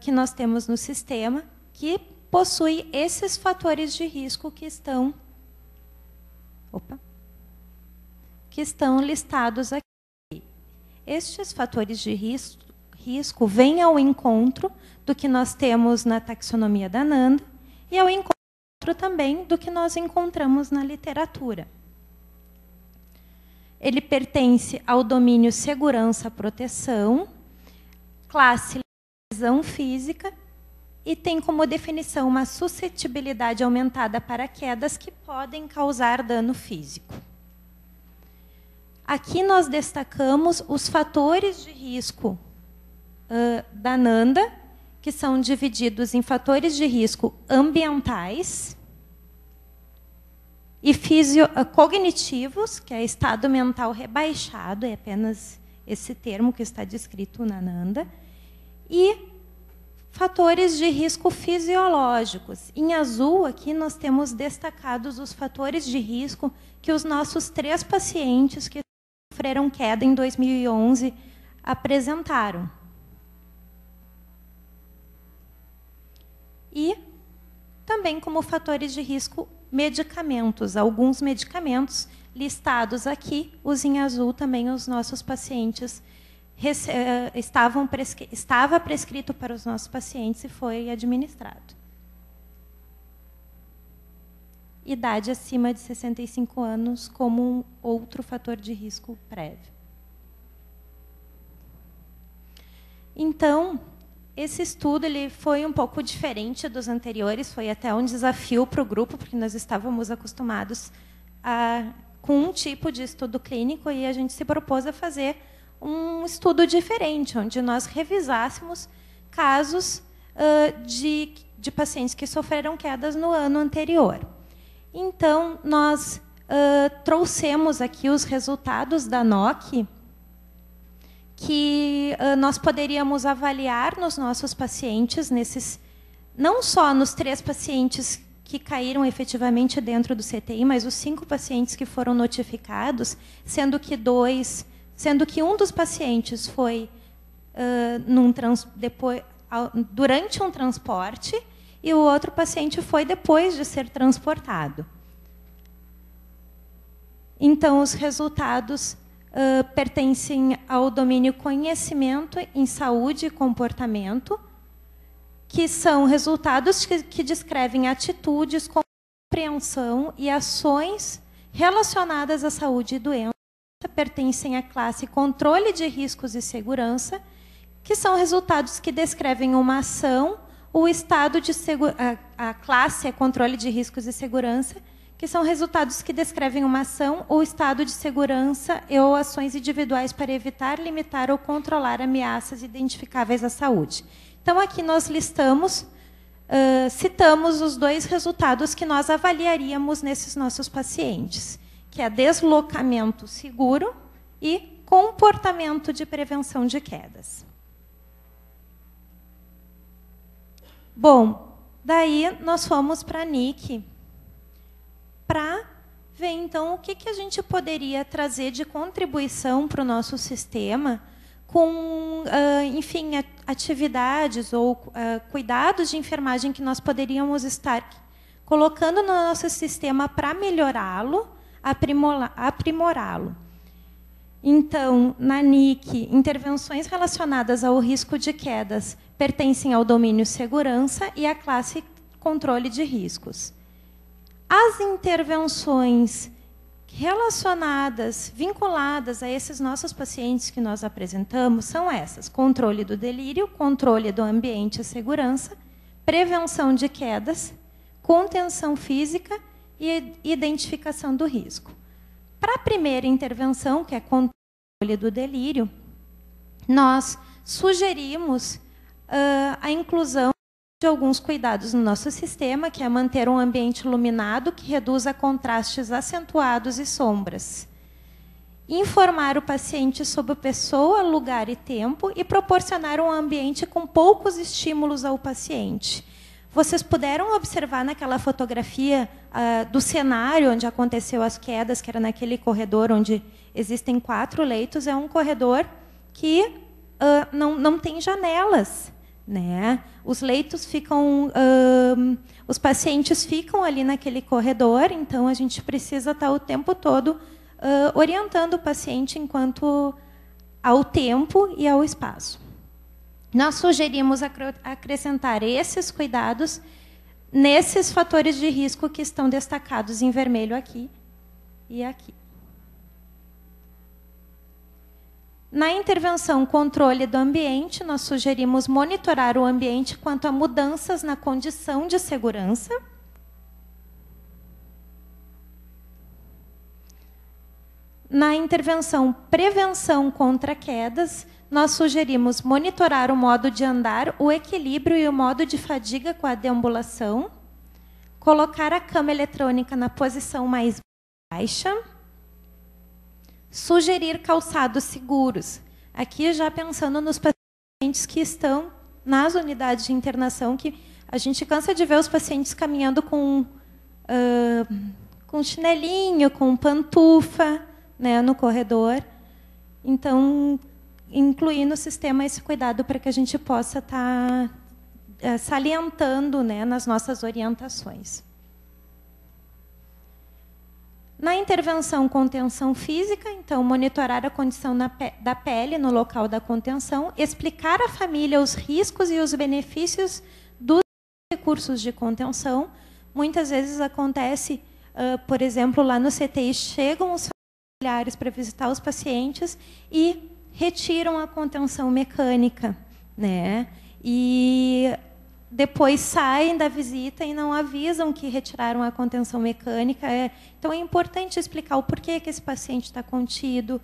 que nós temos no sistema, que possui esses fatores de risco que estão, que estão listados aqui. Estes fatores de risco vêm ao encontro do que nós temos na taxonomia da Nanda e ao encontro também do que nós encontramos na literatura. Ele pertence ao domínio segurança-proteção, classe lesão física, e tem como definição uma suscetibilidade aumentada para quedas que podem causar dano físico. Aqui nós destacamos os fatores de risco da Nanda, que são divididos em fatores de risco ambientais e cognitivos, que é estado mental rebaixado, é apenas esse termo que está descrito na Nanda, e fatores de risco fisiológicos. Em azul, aqui nós temos destacados os fatores de risco que os nossos 3 pacientes que sofreram queda em 2011 apresentaram. E também como fatores de risco, medicamentos. Alguns medicamentos listados aqui, os em azul também os nossos pacientes estava prescrito para os nossos pacientes e foi administrado. Idade acima de 65 anos como um outro fator de risco prévio. Então, esse estudo ele foi um pouco diferente dos anteriores, foi até um desafio para o grupo, porque nós estávamos acostumados com um tipo de estudo clínico e a gente se propôs a fazer um estudo diferente, onde nós revisássemos casos de pacientes que sofreram quedas no ano anterior. Então, nós trouxemos aqui os resultados da NOC, que nós poderíamos avaliar nos nossos pacientes, não só nos 3 pacientes que caíram efetivamente dentro do CTI, mas os 5 pacientes que foram notificados, sendo que um dos pacientes foi durante um transporte e o outro paciente foi depois de ser transportado. Então, os resultados pertencem ao domínio conhecimento em saúde e comportamento, que são resultados que descrevem atitudes, compreensão e ações relacionadas à saúde e doença, pertencem à classe controle de riscos e segurança, que são resultados que descrevem uma ação, o estado de a classe é controle de riscos e segurança, que são resultados que descrevem uma ação ou estado de segurança ou ações individuais para evitar, limitar ou controlar ameaças identificáveis à saúde. Então, aqui nós citamos os 2 resultados que nós avaliaríamos nesses nossos pacientes, que é deslocamento seguro e comportamento de prevenção de quedas. Bom, daí nós fomos para a NIC, para ver, então, o que a gente poderia trazer de contribuição para o nosso sistema com, enfim, atividades ou cuidados de enfermagem que nós poderíamos estar colocando no nosso sistema para melhorá-lo, aprimorá-lo. Então, na NIC, intervenções relacionadas ao risco de quedas pertencem ao domínio segurança e à classe controle de riscos. As intervenções relacionadas, vinculadas a esses nossos pacientes que nós apresentamos, são essas: controle do delírio, controle do ambiente e segurança, prevenção de quedas, contenção física e identificação do risco. Para a primeira intervenção, que é controle do delírio, nós sugerimos a inclusão de alguns cuidados no nosso sistema, que é manter um ambiente iluminado que reduza contrastes acentuados e sombras. Informar o paciente sobre pessoa, lugar e tempo e proporcionar um ambiente com poucos estímulos ao paciente. Vocês puderam observar naquela fotografia do cenário onde aconteceu as quedas, que era naquele corredor onde existem 4 leitos, é um corredor que não tem janelas, né? Os leitos ficam, os pacientes ficam ali naquele corredor, então a gente precisa estar o tempo todo orientando o paciente enquanto ao tempo e ao espaço. Nós sugerimos acrescentar esses cuidados nesses fatores de risco que estão destacados em vermelho aqui e aqui. Na intervenção controle do ambiente, nós sugerimos monitorar o ambiente quanto a mudanças na condição de segurança. Na intervenção prevenção contra quedas, nós sugerimos monitorar o modo de andar, o equilíbrio e o modo de fadiga com a deambulação, colocar a cama eletrônica na posição mais baixa, sugerir calçados seguros. Aqui já pensando nos pacientes que estão nas unidades de internação, que a gente cansa de ver os pacientes caminhando com chinelinho, com pantufa, né, no corredor. Então, incluir no sistema esse cuidado para que a gente possa estar salientando, né, nas nossas orientações. Na intervenção contenção física, então, monitorar a condição da pele no local da contenção, explicar à família os riscos e os benefícios dos recursos de contenção. Muitas vezes acontece, por exemplo, lá no CTI, chegam os familiares para visitar os pacientes e retiram a contenção mecânica, né? E depois saem da visita e não avisam que retiraram a contenção mecânica. Então, é importante explicar o porquê que esse paciente está contido,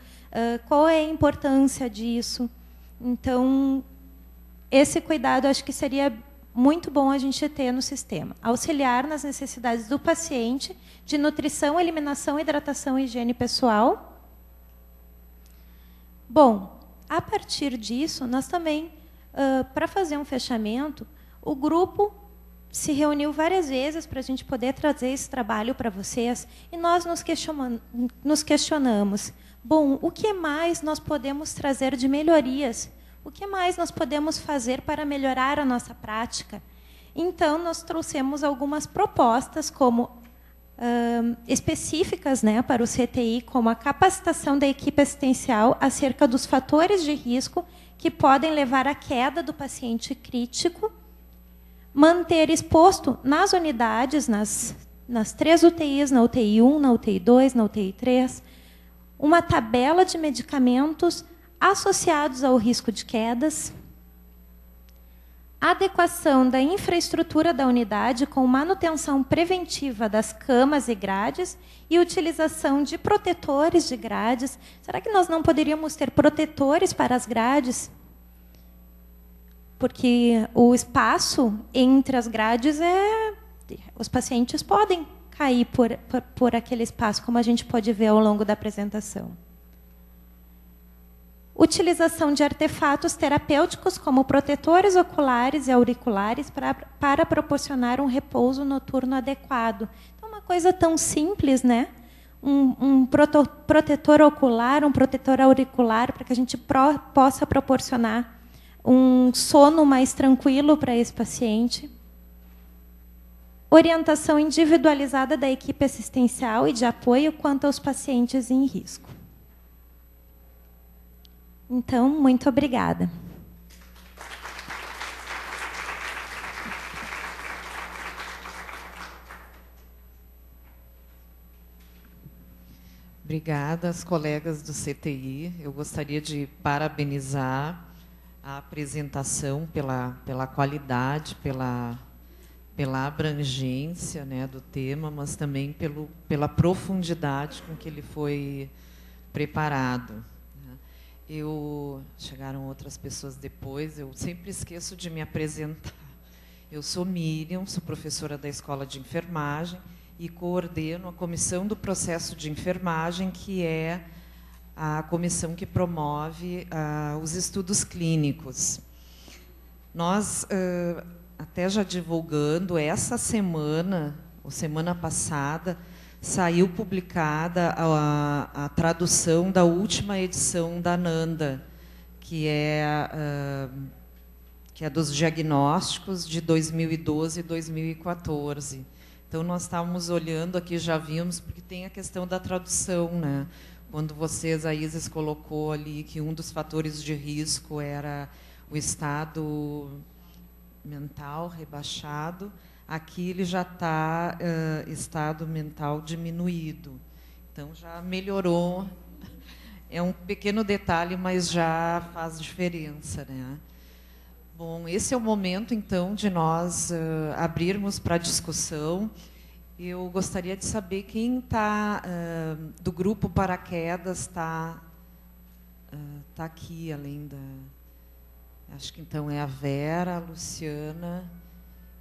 qual é a importância disso. Então, esse cuidado, acho que seria muito bom a gente ter no sistema. Auxiliar nas necessidades do paciente de nutrição, eliminação, hidratação e higiene pessoal. Bom, a partir disso, nós também, para fazer um fechamento, o grupo se reuniu várias vezes para a gente poder trazer esse trabalho para vocês e nós nos questionamos, bom, o que mais nós podemos trazer de melhorias? O que mais nós podemos fazer para melhorar a nossa prática? Então, nós trouxemos algumas propostas como específicas, né, para o CTI, como a capacitação da equipe assistencial acerca dos fatores de risco que podem levar à queda do paciente crítico, manter exposto nas unidades, nas 3 UTIs, na UTI 1, na UTI 2, na UTI 3, uma tabela de medicamentos associados ao risco de quedas, adequação da infraestrutura da unidade com manutenção preventiva das camas e grades e utilização de protetores de grades. Será que nós não poderíamos ter protetores para as grades? Porque o espaço entre as grades os pacientes podem cair por aquele espaço, como a gente pode ver ao longo da apresentação. Utilização de artefatos terapêuticos como protetores oculares e auriculares para proporcionar um repouso noturno adequado. Então, uma coisa tão simples, né? Um protetor ocular, um protetor auricular, para que a gente possa proporcionar um sono mais tranquilo para esse paciente. Orientação individualizada da equipe assistencial e de apoio quanto aos pacientes em risco. Então, muito obrigada. Obrigada às colegas do CTI. Eu gostaria de parabenizar a apresentação pela qualidade, pela abrangência, né, do tema, mas também pela profundidade com que ele foi preparado. Chegaram outras pessoas depois, eu sempre esqueço de me apresentar. Eu sou Miriam, sou professora da Escola de Enfermagem e coordeno a Comissão do Processo de Enfermagem, que é a comissão que promove os estudos clínicos. Nós, até já divulgando, essa semana, ou semana passada, saiu publicada a tradução da última edição da NANDA, que é dos diagnósticos de 2012 e 2014. Então, nós estávamos olhando aqui, já vimos, porque tem a questão da tradução, né? Quando vocês, a Isis colocou ali que um dos fatores de risco era o estado mental rebaixado, aqui ele já está estado mental diminuído. Então, já melhorou. É um pequeno detalhe, mas já faz diferença, né? Bom, esse é o momento, então, de nós abrirmos para a discussão. Eu gostaria de saber quem está do grupo Paraquedas está aqui, além da... Acho que, então, é a Vera, a Luciana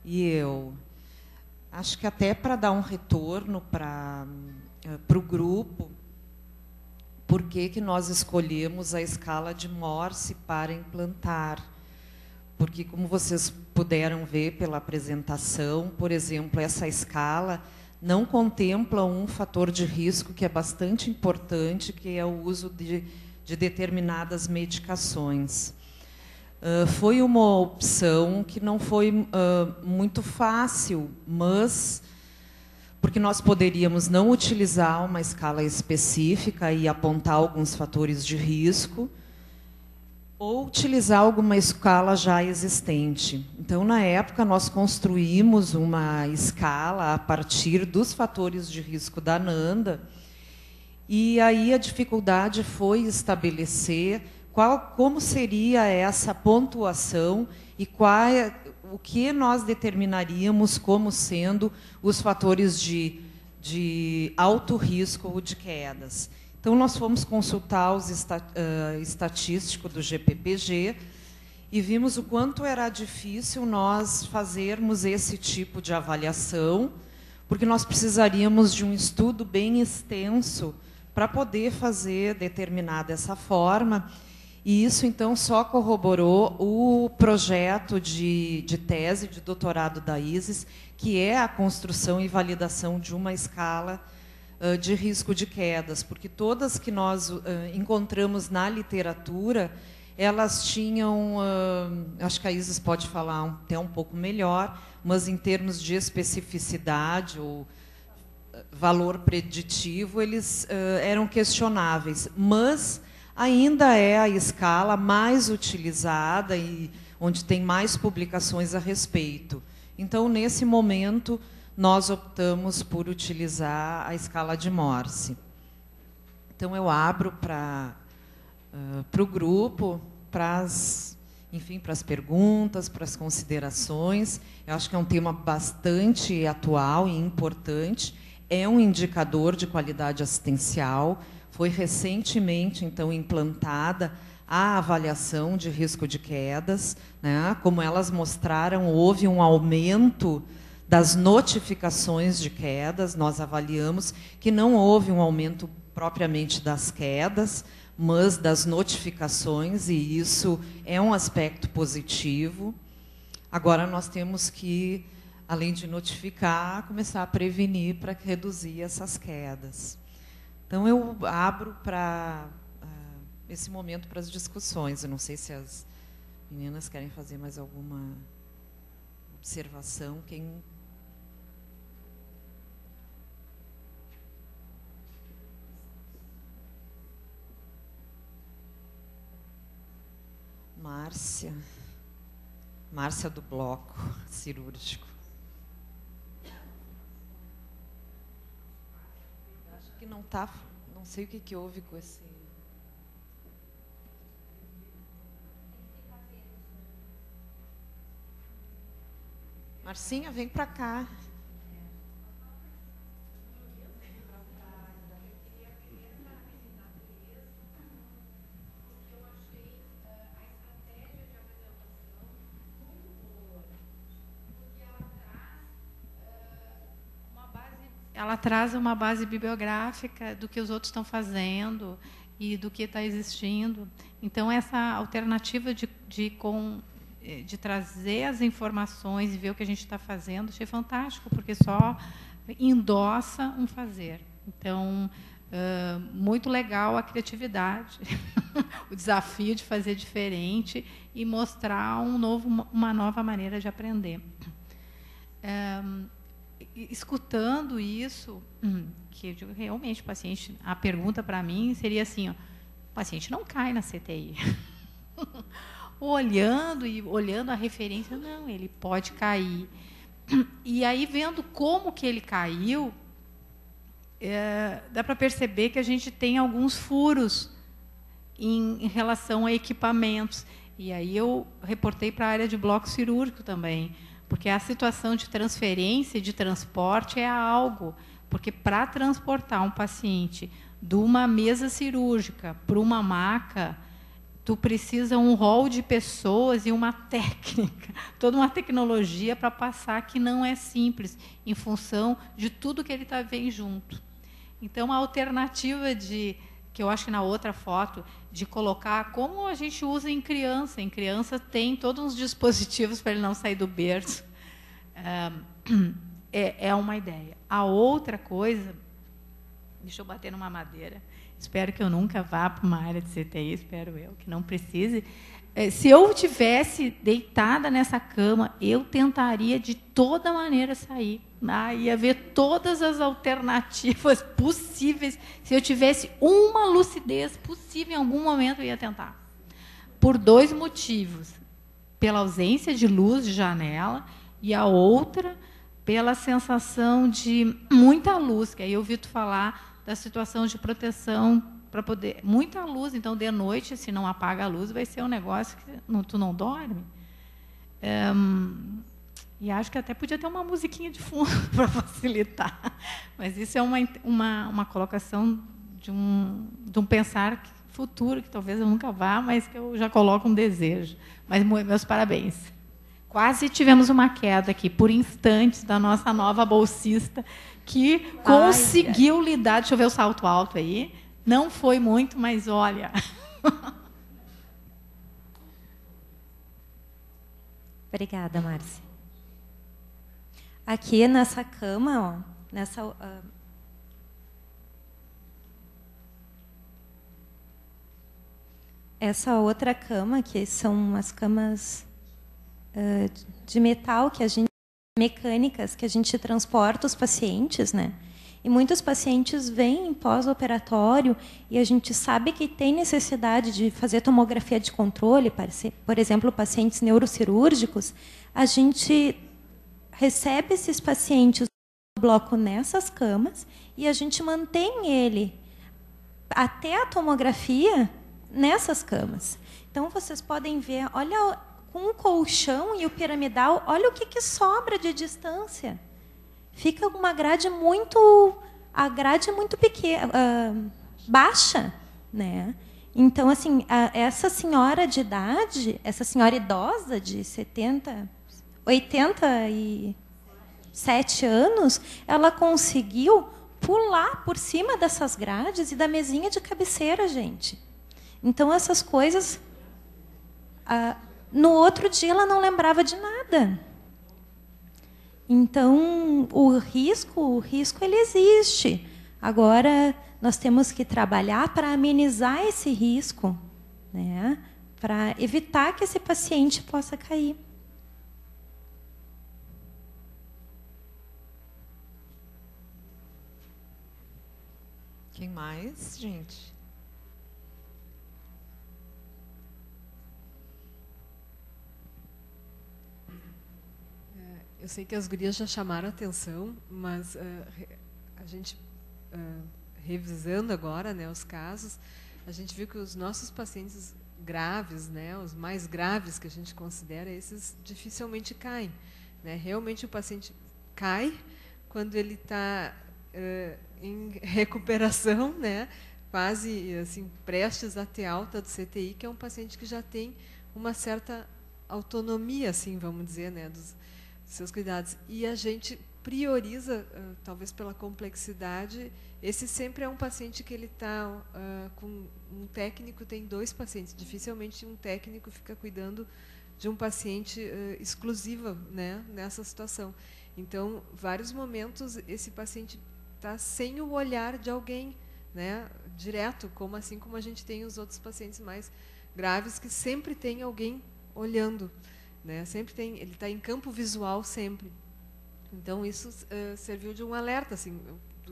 e eu. Acho que até para dar um retorno para o grupo, por que nós escolhemos a escala de Morse para implantar. Porque, como vocês puderam ver pela apresentação, por exemplo, essa escala não contempla um fator de risco que é bastante importante, que é o uso de determinadas medicações. Foi uma opção que não foi muito fácil, mas porque nós poderíamos não utilizar uma escala específica e apontar alguns fatores de risco, ou utilizar alguma escala já existente. Então, na época, nós construímos uma escala a partir dos fatores de risco da NANDA, e aí a dificuldade foi estabelecer como seria essa pontuação e o que nós determinaríamos como sendo os fatores de alto risco ou de quedas. Então, nós fomos consultar os estatísticos do GPPG e vimos o quanto era difícil nós fazermos esse tipo de avaliação, porque nós precisaríamos de um estudo bem extenso para poder determinar dessa forma. E isso, então, só corroborou o projeto de tese de doutorado da Isis, que é a construção e validação de uma escala de risco de quedas, porque todas que nós encontramos na literatura, elas tinham, acho que a Isis pode falar até um pouco melhor, mas em termos de especificidade ou valor preditivo, eles eram questionáveis, mas ainda é a escala mais utilizada e onde tem mais publicações a respeito. Então, nesse momento, nós optamos por utilizar a escala de Morse. Então, eu abro para o grupo, para as perguntas, para as considerações. Eu acho que é um tema bastante atual e importante. É um indicador de qualidade assistencial. Foi recentemente, então, implantada a avaliação de risco de quedas, né? Como elas mostraram, houve um aumento das notificações de quedas. Nós avaliamos que não houve um aumento propriamente das quedas, mas das notificações, e isso é um aspecto positivo. Agora, nós temos que, além de notificar, começar a prevenir para reduzir essas quedas. Então, eu abro para esse momento para as discussões. Eu não sei se as meninas querem fazer mais alguma observação. Márcia do bloco cirúrgico. Acho que não está, não sei o que houve com esse. Marcinha, vem para cá. ela traz uma base bibliográfica do que os outros estão fazendo e do que está existindo. Então, essa alternativa de trazer as informações e ver o que a gente está fazendo, achei fantástico, porque só endossa um fazer. Então, muito legal a criatividade, o desafio de fazer diferente e mostrar uma nova maneira de aprender. Escutando isso, que eu digo, realmente, o paciente, a pergunta para mim seria assim, ó, o paciente não cai na CTI. olhando a referência, não, ele pode cair. E aí, vendo como que ele caiu, dá para perceber que a gente tem alguns furos em relação a equipamentos. E aí eu reportei para a área de bloco cirúrgico também, porque a situação de transferência e de transporte é algo, porque para transportar um paciente de uma mesa cirúrgica para uma maca, tu precisa um rol de pessoas e uma técnica, toda uma tecnologia para passar que não é simples, em função de tudo que ele está vendo junto. Então, a alternativa que eu acho que na outra foto, de colocar como a gente usa em criança. Em criança tem todos uns dispositivos para ele não sair do berço. É uma ideia. A outra coisa, deixa eu bater numa madeira, espero que eu nunca vá para uma área de CTI, espero eu, que não precise. Se eu tivesse deitada nessa cama, eu tentaria de toda maneira sair. Ia ver todas as alternativas possíveis. Se eu tivesse uma lucidez possível, em algum momento eu ia tentar. Por 2 motivos. Pela ausência de luz de janela e a outra pela sensação de muita luz, que aí eu ouvi tu falar da situação de proteção para poder... Muita luz, então, de noite, se não apaga a luz, vai ser um negócio que tu não dorme. E acho que até podia ter uma musiquinha de fundo para facilitar. Mas isso é uma colocação de um pensar futuro, que talvez eu nunca vá, mas que eu já coloco um desejo. Mas meus parabéns. Quase tivemos uma queda aqui, por instantes, da nossa nova bolsista, que conseguiu lidar. Deixa eu ver o salto alto aí. Não foi muito, mas olha. Obrigada, Márcia. Aqui nessa cama, ó, essa outra cama, que são as camas de metal mecânicas que a gente transporta os pacientes, né? E muitos pacientes vêm pós-operatório e a gente sabe que tem necessidade de fazer tomografia de controle, por exemplo, pacientes neurocirúrgicos. A gente recebe esses pacientes no bloco nessas camas e a gente mantém ele até a tomografia nessas camas. Então, vocês podem ver, olha, com o colchão e o piramidal, olha o que sobra de distância. Fica uma grade muito pequena, baixa, né? Então, assim, essa senhora de idade, essa senhora idosa de 87 anos, ela conseguiu pular por cima dessas grades e da mesinha de cabeceira, gente. Então, essas coisas... no outro dia, ela não lembrava de nada. Então, o risco ele existe. Agora, nós temos que trabalhar para amenizar esse risco, né? Para evitar que esse paciente possa cair. Quem mais, gente? Eu sei que as gurias já chamaram a atenção, mas a gente, revisando agora, né, os casos, a gente viu que os nossos pacientes graves, né, os mais graves que a gente considera, esses dificilmente caem, né? Realmente o paciente cai quando ele está em recuperação, né, quase assim, prestes a ter alta do CTI, que é um paciente que já tem uma certa autonomia, assim, vamos dizer, né, dos seus cuidados. E a gente prioriza, talvez pela complexidade, esse sempre é um paciente que ele está com um técnico, tem 2 pacientes. Dificilmente um técnico fica cuidando de um paciente exclusiva, né, nessa situação. Então, vários momentos, esse paciente está sem o olhar de alguém, né, direto, assim como a gente tem os outros pacientes mais graves, que sempre tem alguém olhando, né, sempre tem, ele está em campo visual sempre. Então, isso serviu de um alerta, assim,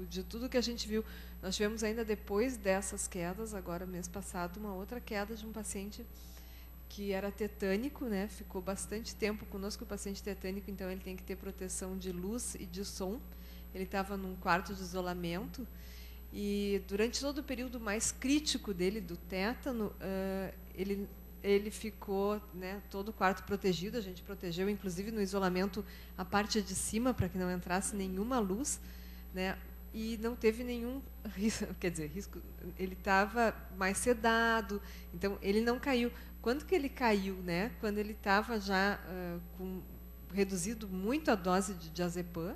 de tudo que a gente viu. Nós tivemos ainda depois dessas quedas, agora mês passado, uma outra queda de um paciente que era tetânico, né? Ficou bastante tempo conosco, o paciente tetânico, então ele tem que ter proteção de luz e de som. Ele estava num quarto de isolamento e durante todo o período mais crítico dele, do tétano, ele ficou, né, todo o quarto protegido. A gente protegeu, inclusive, no isolamento, a parte de cima, para que não entrasse nenhuma luz, né, e não teve nenhum risco, quer dizer, risco. Ele estava mais sedado, então ele não caiu. Quando que ele caiu, né? Quando ele estava já reduzido muito a dose de diazepam,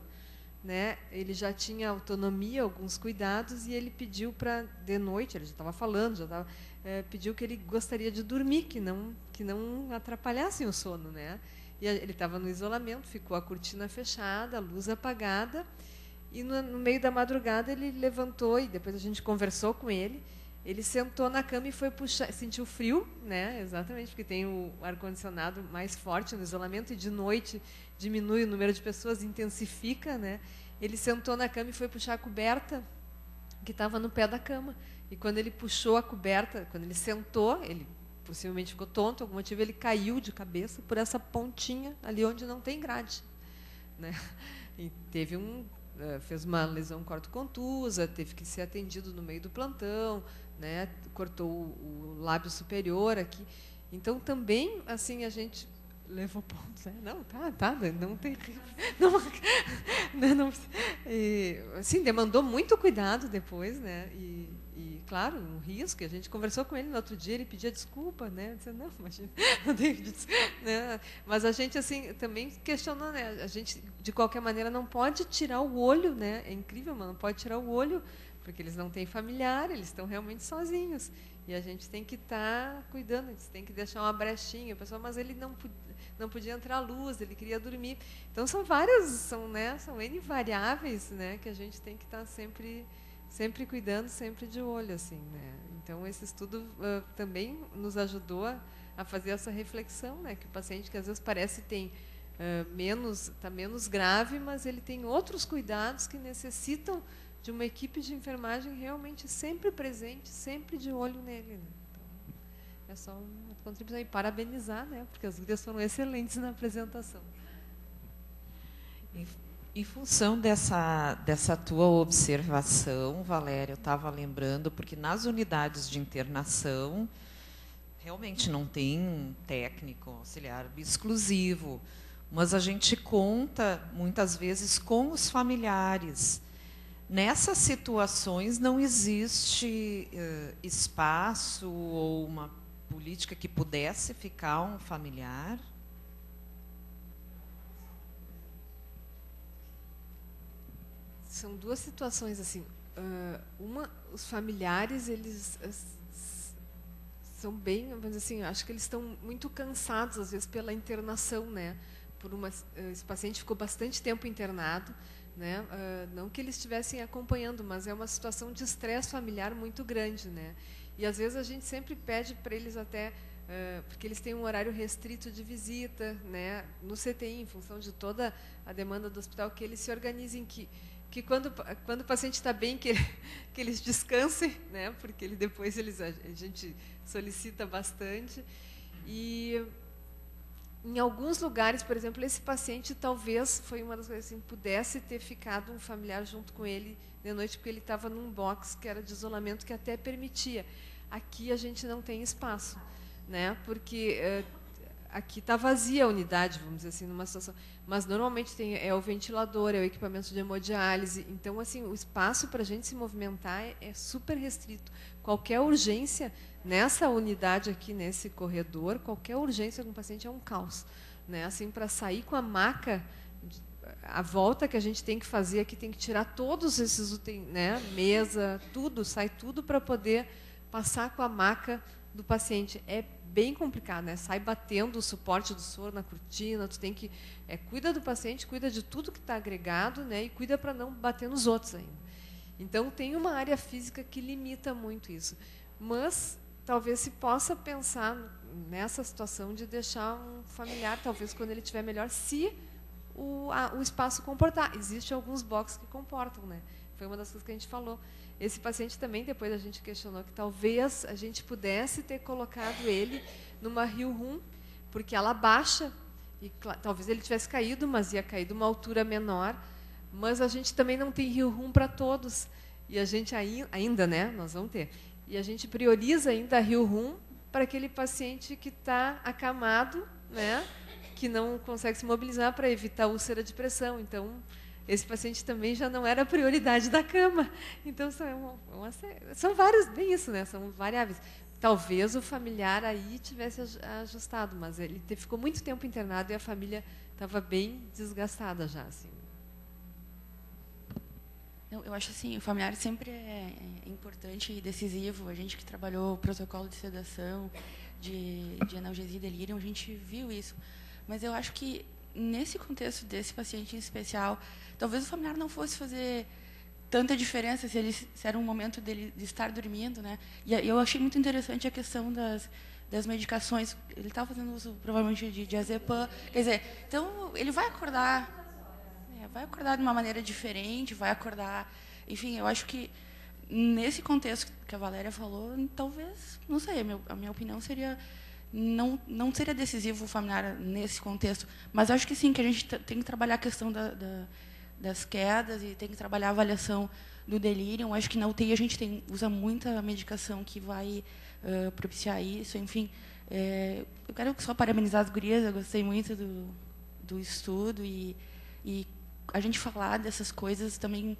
né? Ele já tinha autonomia, alguns cuidados, e ele pediu para, de noite, ele já estava falando, pediu que ele gostaria de dormir, que não atrapalhassem o sono, né? E ele estava no isolamento, ficou a cortina fechada, a luz apagada, e no meio da madrugada ele levantou, e depois a gente conversou com ele. Ele sentou na cama e foi puxar, sentiu frio, né? Exatamente, porque tem o ar-condicionado mais forte no isolamento e de noite diminui o número de pessoas, intensifica, né? Ele sentou na cama e foi puxar a coberta que estava no pé da cama. E quando ele puxou a coberta, quando ele sentou, ele possivelmente ficou tonto, por algum motivo ele caiu de cabeça por essa pontinha ali onde não tem grade, né? E teve fez uma lesão cortocontusa, teve que ser atendido no meio do plantão, né? Cortou o lábio superior aqui. Então, também, assim, a gente levou pontos, né? Não, não tem... Assim, demandou muito cuidado depois, né? E, claro, um risco. A gente conversou com ele no outro dia, ele pedia desculpa, né? Disse, não, imagina, não tem né? Mas a gente, assim, também questionou, né? A gente, de qualquer maneira, não pode tirar o olho, né? É incrível, mas não pode tirar o olho, porque eles não têm familiar, eles estão realmente sozinhos. E a gente tem que estar cuidando, a gente tem que deixar uma brechinha. O pessoal, mas ele não podia entrar luz, ele queria dormir. Então, são N variáveis, né, que a gente tem que estar sempre cuidando, sempre de olho, assim, né. Então, esse estudo também nos ajudou a fazer essa reflexão, né, que o paciente, que às vezes parece tem está menos grave, mas ele tem outros cuidados que necessitam de uma equipe de enfermagem realmente sempre presente, sempre de olho nele, né? Então, é só uma contribuição. E parabenizar, né? Porque as gurias foram excelentes na apresentação. Em função dessa tua observação, Valéria, eu estava lembrando, porque nas unidades de internação, realmente não tem um técnico auxiliar exclusivo, mas a gente conta, muitas vezes, com os familiares. Nessas situações não existe espaço ou uma política que pudesse ficar um familiar? São duas situações, assim. Os familiares, eles são bem, mas assim, acho que eles estão muito cansados, às vezes, pela internação, né? Esse paciente ficou bastante tempo internado, né? Não que eles estivessem acompanhando, mas é uma situação de estresse familiar muito grande, né? E às vezes a gente sempre pede para eles até, porque eles têm um horário restrito de visita, né? No CTI, em função de toda a demanda do hospital, que eles se organizem, que quando o paciente está bem, que eles descansem, né? Porque depois a gente solicita bastante. E em alguns lugares, por exemplo, esse paciente talvez foi uma das coisas assim, pudesse ter ficado um familiar junto com ele de noite, porque ele estava num box que era de isolamento que até permitia. Aqui a gente não tem espaço, né? Porque aqui está vazia a unidade, vamos dizer assim, numa situação. Mas normalmente é o ventilador, é o equipamento de hemodiálise. Então, assim, o espaço para a gente se movimentar é super restrito. Qualquer urgência nessa unidade aqui, nesse corredor, qualquer urgência com o paciente é um caos, né? Assim, para sair com a maca, a volta que a gente tem que fazer aqui, tem que tirar todos esses utensílios, né, mesa, tudo, sai tudo para poder passar com a maca do paciente. É bem complicado, né? Sai batendo o suporte do soro na cortina, tu tem que cuida do paciente, cuida de tudo que está agregado, né? E cuida para não bater nos outros ainda. Então tem uma área física que limita muito isso, mas talvez se possa pensar nessa situação de deixar um familiar, talvez quando ele estiver melhor, se o espaço comportar. Existem alguns boxes que comportam, né? Foi uma das coisas que a gente falou. Esse paciente também, depois a gente questionou que talvez a gente pudesse ter colocado ele numa Rio Room, porque ela baixa, e talvez ele tivesse caído, mas ia cair de uma altura menor, mas a gente também não tem Rio Room para todos, e a gente ainda, né, nós vamos ter, e a gente prioriza ainda a Rio Room para aquele paciente que está acamado, né, que não consegue se mobilizar para evitar úlcera de pressão. Então, esse paciente também já não era a prioridade da cama. Então, são vários, bem isso, né? São variáveis. Talvez o familiar aí tivesse ajustado, mas ele ficou muito tempo internado e a família estava bem desgastada já. Assim. Eu acho assim, o familiar sempre é importante e decisivo. A gente que trabalhou o protocolo de sedação, de analgesia e delírio, a gente viu isso. Mas eu acho que, nesse contexto desse paciente em especial, talvez o familiar não fosse fazer tanta diferença se era um momento dele de estar dormindo, né? E eu achei muito interessante a questão das medicações. Ele estava fazendo uso, provavelmente, de diazepam. Quer dizer, então, ele vai acordar de uma maneira diferente, vai acordar... Enfim, eu acho que, nesse contexto que a Valéria falou, talvez, não sei, a minha opinião seria... Não seria decisivo o familiar nesse contexto, mas acho que sim, que a gente tem que trabalhar a questão das quedas e tem que trabalhar a avaliação do delírio. Acho que na UTI a gente usa muita medicação que vai propiciar isso. Enfim, eu quero só parabenizar as gurias, eu gostei muito do estudo e a gente falar dessas coisas também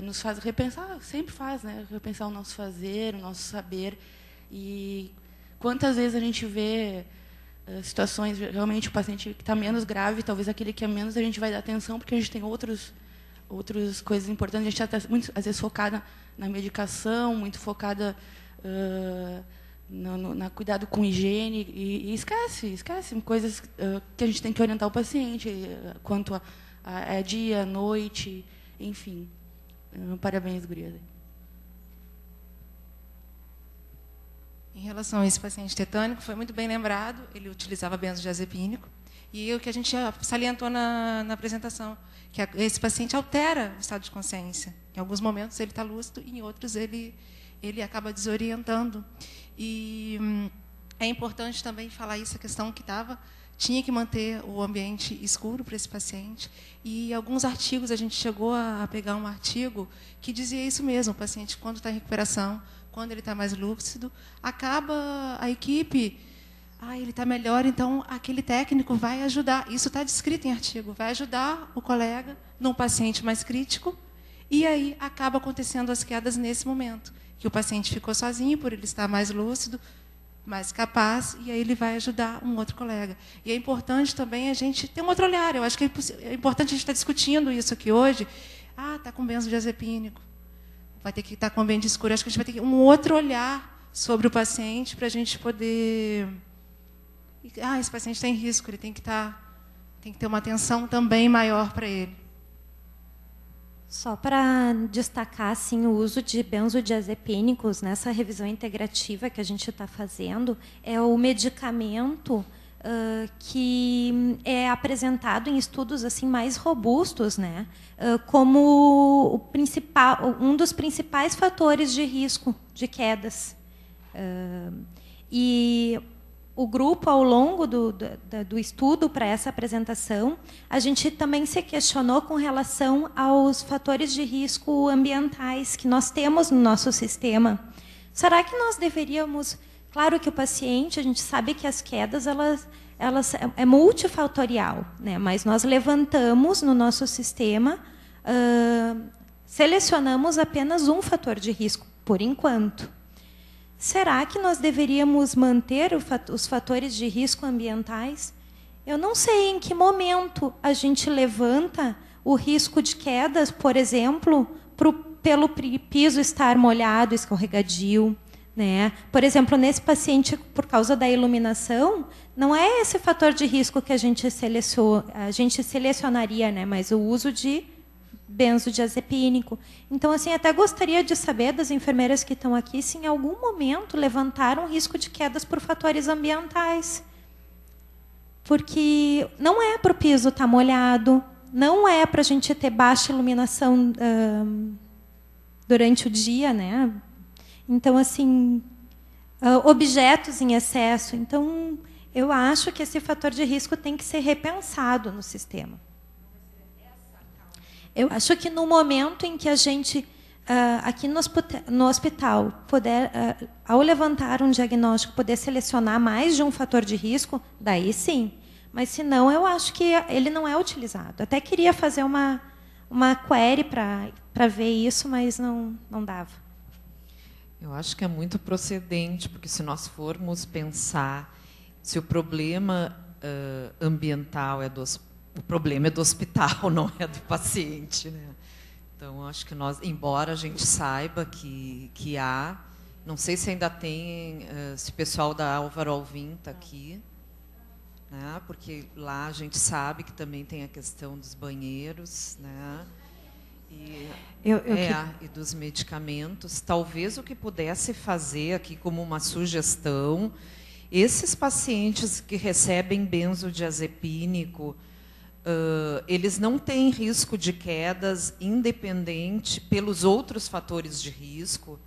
nos faz repensar, sempre faz, né? Repensar o nosso fazer, o nosso saber. E quantas vezes a gente vê situações, realmente o paciente que está menos grave, talvez aquele que é menos, a gente vai dar atenção, porque a gente tem outras coisas importantes. A gente está muito, às vezes, focada na medicação, muito focada no cuidado com higiene, e esquece coisas que a gente tem que orientar o paciente, quanto a dia, noite, enfim. Parabéns, gurias. Em relação a esse paciente tetânico, foi muito bem lembrado, ele utilizava benzodiazepínico, e o que a gente salientou na apresentação, que esse paciente altera o estado de consciência. Em alguns momentos ele está lúcido, e em outros ele acaba desorientando. E é importante também falar isso, a questão que tinha que manter o ambiente escuro para esse paciente. E alguns artigos, a gente chegou a pegar um artigo que dizia isso mesmo, o paciente, quando está em recuperação, quando ele está mais lúcido, acaba a equipe, ele está melhor, então aquele técnico vai ajudar. Isso está descrito em artigo, vai ajudar o colega num paciente mais crítico, e aí acaba acontecendo as quedas nesse momento, que o paciente ficou sozinho por ele estar mais lúcido, mais capaz, e aí ele vai ajudar um outro colega. E é importante também a gente ter um outro olhar. Eu acho que é importante a gente estar discutindo isso aqui hoje. Está com benzodiazepínico, vai ter que estar com ambiente escuro. Acho que a gente vai ter um outro olhar sobre o paciente para a gente poder... esse paciente está em risco, ele tem que ter uma atenção também maior para ele. Só para destacar assim, o uso de benzodiazepínicos nessa revisão integrativa que a gente está fazendo, é o medicamento que é apresentado em estudos assim mais robustos, né, como um dos principais fatores de risco de quedas. E o grupo, ao longo do estudo para essa apresentação, a gente também se questionou com relação aos fatores de risco ambientais que nós temos no nosso sistema. Será que nós deveríamos... Claro que o paciente, a gente sabe que as quedas elas é multifatorial, né? Mas nós levantamos no nosso sistema, selecionamos apenas um fator de risco, por enquanto. Será que nós deveríamos manter os fatores de risco ambientais? Eu não sei em que momento a gente levanta o risco de quedas, por exemplo, pelo piso estar molhado, escorregadio, né? Por exemplo, nesse paciente, por causa da iluminação, não é esse fator de risco que a gente selecionaria, né? Mas o uso de benzodiazepínico. Então, assim, até gostaria de saber das enfermeiras que estão aqui se em algum momento levantaram risco de quedas por fatores ambientais. Porque não é para o piso estar molhado, não é para a gente ter baixa iluminação durante o dia, né? Então, assim, objetos em excesso. Então, eu acho que esse fator de risco tem que ser repensado no sistema. Eu acho que no momento em que a gente, aqui no hospital, puder, ao levantar um diagnóstico, poder selecionar mais de um fator de risco, daí sim. Mas, se não, eu acho que ele não é utilizado. Até queria fazer uma query para ver isso, mas não dava. Eu acho que é muito procedente, porque se nós formos pensar se o problema ambiental o problema é do hospital, não é do paciente, né? Então, acho que nós, embora a gente saiba que há, não sei se ainda tem, se o pessoal da Álvaro Alvim está aqui, né? Porque lá a gente sabe que também tem a questão dos banheiros, né? E dos medicamentos. Talvez o que pudesse fazer aqui como uma sugestão, esses pacientes que recebem benzodiazepínico, eles não têm risco de quedas independente pelos outros fatores de risco?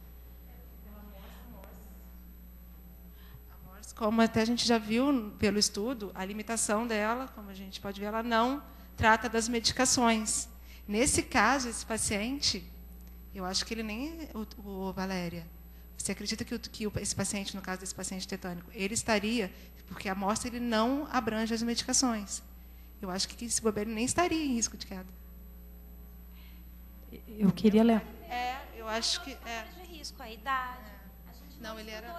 Como até a gente já viu pelo estudo, a limitação dela, como a gente pode ver, ela não trata das medicações. Nesse caso, esse paciente, eu acho que ele nem... Valéria, você acredita que esse paciente, no caso desse paciente tetânico, ele estaria... Porque a amostra ele não abrange as medicações. Eu acho que esse bobeiro nem estaria em risco de queda. Eu queria ler. Eu acho que... de risco, a idade. A gente não ele era...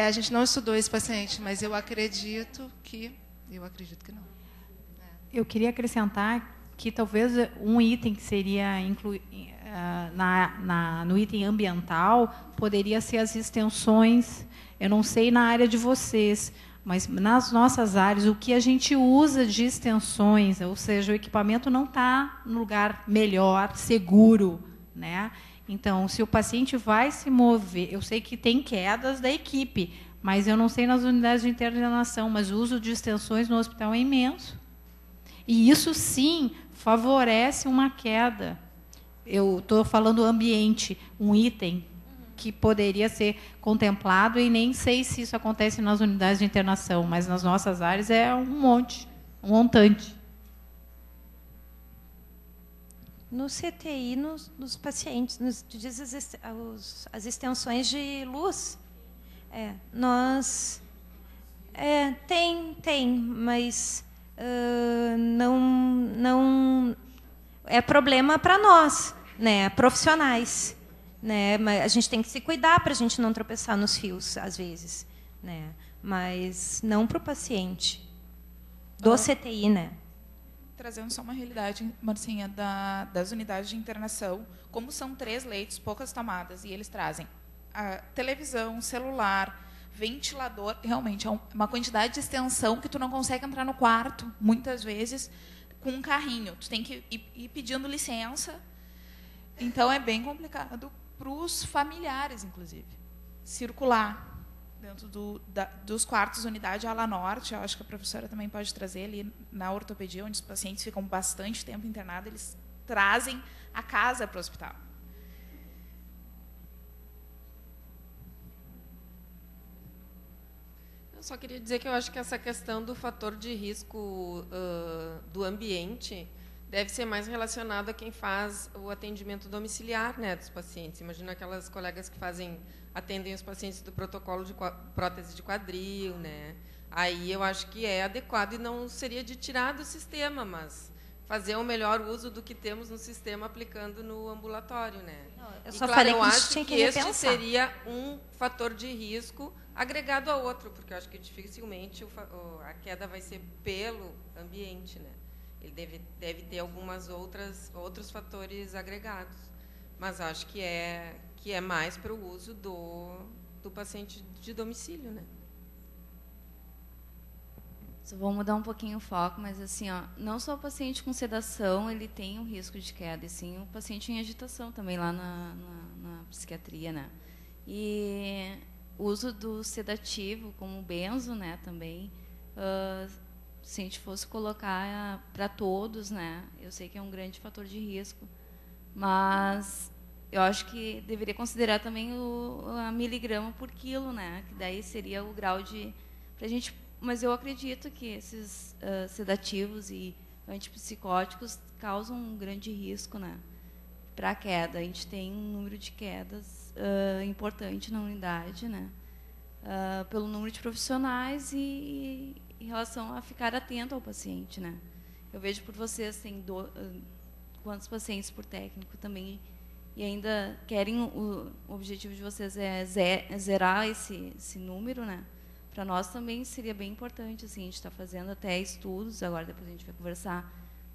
a gente não estudou esse paciente, mas eu acredito que não. Eu queria acrescentar que talvez um item que seria no item ambiental poderia ser as extensões. Eu não sei na área de vocês, mas nas nossas áreas, o que a gente usa de extensões, ou seja, o equipamento não está no lugar melhor, seguro, né? Então, se o paciente vai se mover, eu sei que tem quedas da equipe, mas eu não sei nas unidades de internação, mas o uso de extensões no hospital é imenso. E isso, sim, favorece uma queda. Eu estou falando ambiente, um item que poderia ser contemplado, e nem sei se isso acontece nas unidades de internação, mas nas nossas áreas é um montante. No CTI, nos pacientes, tu diz as extensões de luz, tem, mas não é problema para nós, né, profissionais, né, mas a gente tem que se cuidar para a gente não tropeçar nos fios às vezes, né, mas não para o paciente do CTI, né. Trazendo só uma realidade, Marcinha, das unidades de internação, como são 3 leitos, poucas tomadas, e eles trazem a televisão, celular, ventilador, realmente é uma quantidade de extensão que tu não consegue entrar no quarto, muitas vezes, com um carrinho. Tu tem que ir pedindo licença. Então, é bem complicado para os familiares, inclusive, circular dentro dos quartos unidade ala norte. Eu acho que a professora também pode trazer ali na ortopedia, onde os pacientes ficam bastante tempo internados, eles trazem a casa para o hospital. Eu só queria dizer que eu acho que essa questão do fator de risco do ambiente deve ser mais relacionado a quem faz o atendimento domiciliar, né, dos pacientes. Imagina aquelas colegas que atendem os pacientes do protocolo de prótese de quadril, né? Aí eu acho que é adequado e não seria de tirar do sistema, mas fazer o melhor uso do que temos no sistema aplicando no ambulatório, né? Eu só falei que a gente tinha que repensar. este seria um fator de risco agregado a outro, porque eu acho que dificilmente a queda vai ser pelo ambiente, né? Ele deve ter outros fatores agregados, mas acho que é mais para o uso do paciente de domicílio, né? Só vou mudar um pouquinho o foco, mas assim, ó, não só o paciente com sedação ele tem um risco de queda, e sim o paciente em agitação também lá na psiquiatria, né? E o uso do sedativo, como o benzo, né, também, se a gente fosse colocar para todos, né, eu sei que é um grande fator de risco, mas eu acho que deveria considerar também a miligrama por quilo, né, que daí seria o grau de... Pra gente, mas eu acredito que esses sedativos e antipsicóticos causam um grande risco, né, para a queda. A gente tem um número de quedas importante na unidade, né, pelo número de profissionais e em relação a ficar atento ao paciente, né. Eu vejo por vocês, tem quantos pacientes por técnico também, e ainda querem, o objetivo de vocês é zerar esse número, né. Para nós também seria bem importante, assim, a gente está fazendo até estudos, agora depois a gente vai conversar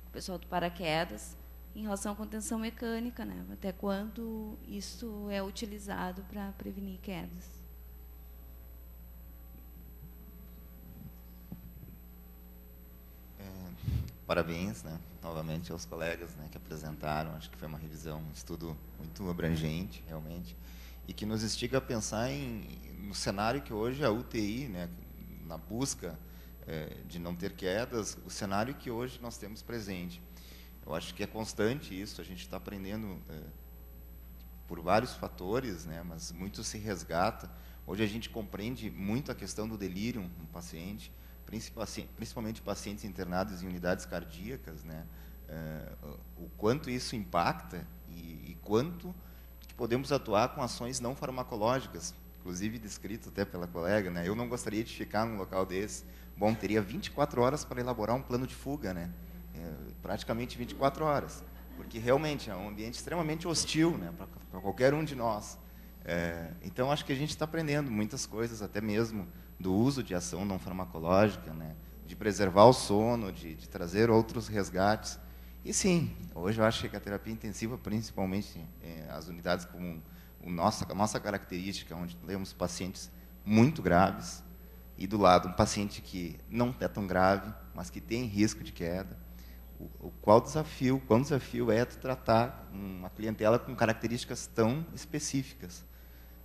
com o pessoal do paraquedas, em relação à contenção mecânica, né, até quando isso é utilizado para prevenir quedas. Parabéns, né, novamente aos colegas, né, que apresentaram. Acho que foi uma revisão, um estudo muito abrangente, realmente, e que nos instiga a pensar no cenário que hoje a UTI, né, na busca de não ter quedas, o cenário que hoje nós temos presente. Eu acho que é constante isso, a gente está aprendendo por vários fatores, né, mas muito se resgata. Hoje a gente compreende muito a questão do delírio no paciente, principalmente pacientes internados em unidades cardíacas, né, o quanto isso impacta e quanto que podemos atuar com ações não farmacológicas, inclusive descrito até pela colega, né. Eu não gostaria de ficar num local desse. Bom, teria 24 horas para elaborar um plano de fuga, né, praticamente 24 horas, porque realmente é um ambiente extremamente hostil, né, para qualquer um de nós. Então, acho que a gente está aprendendo muitas coisas, até mesmo do uso de ação não farmacológica, né, de preservar o sono, de trazer outros resgates. E sim, hoje eu acho que a terapia intensiva, principalmente as unidades com a nossa característica, onde temos pacientes muito graves, e do lado um paciente que não é tão grave, mas que tem risco de queda, quão desafio é tratar uma clientela com características tão específicas.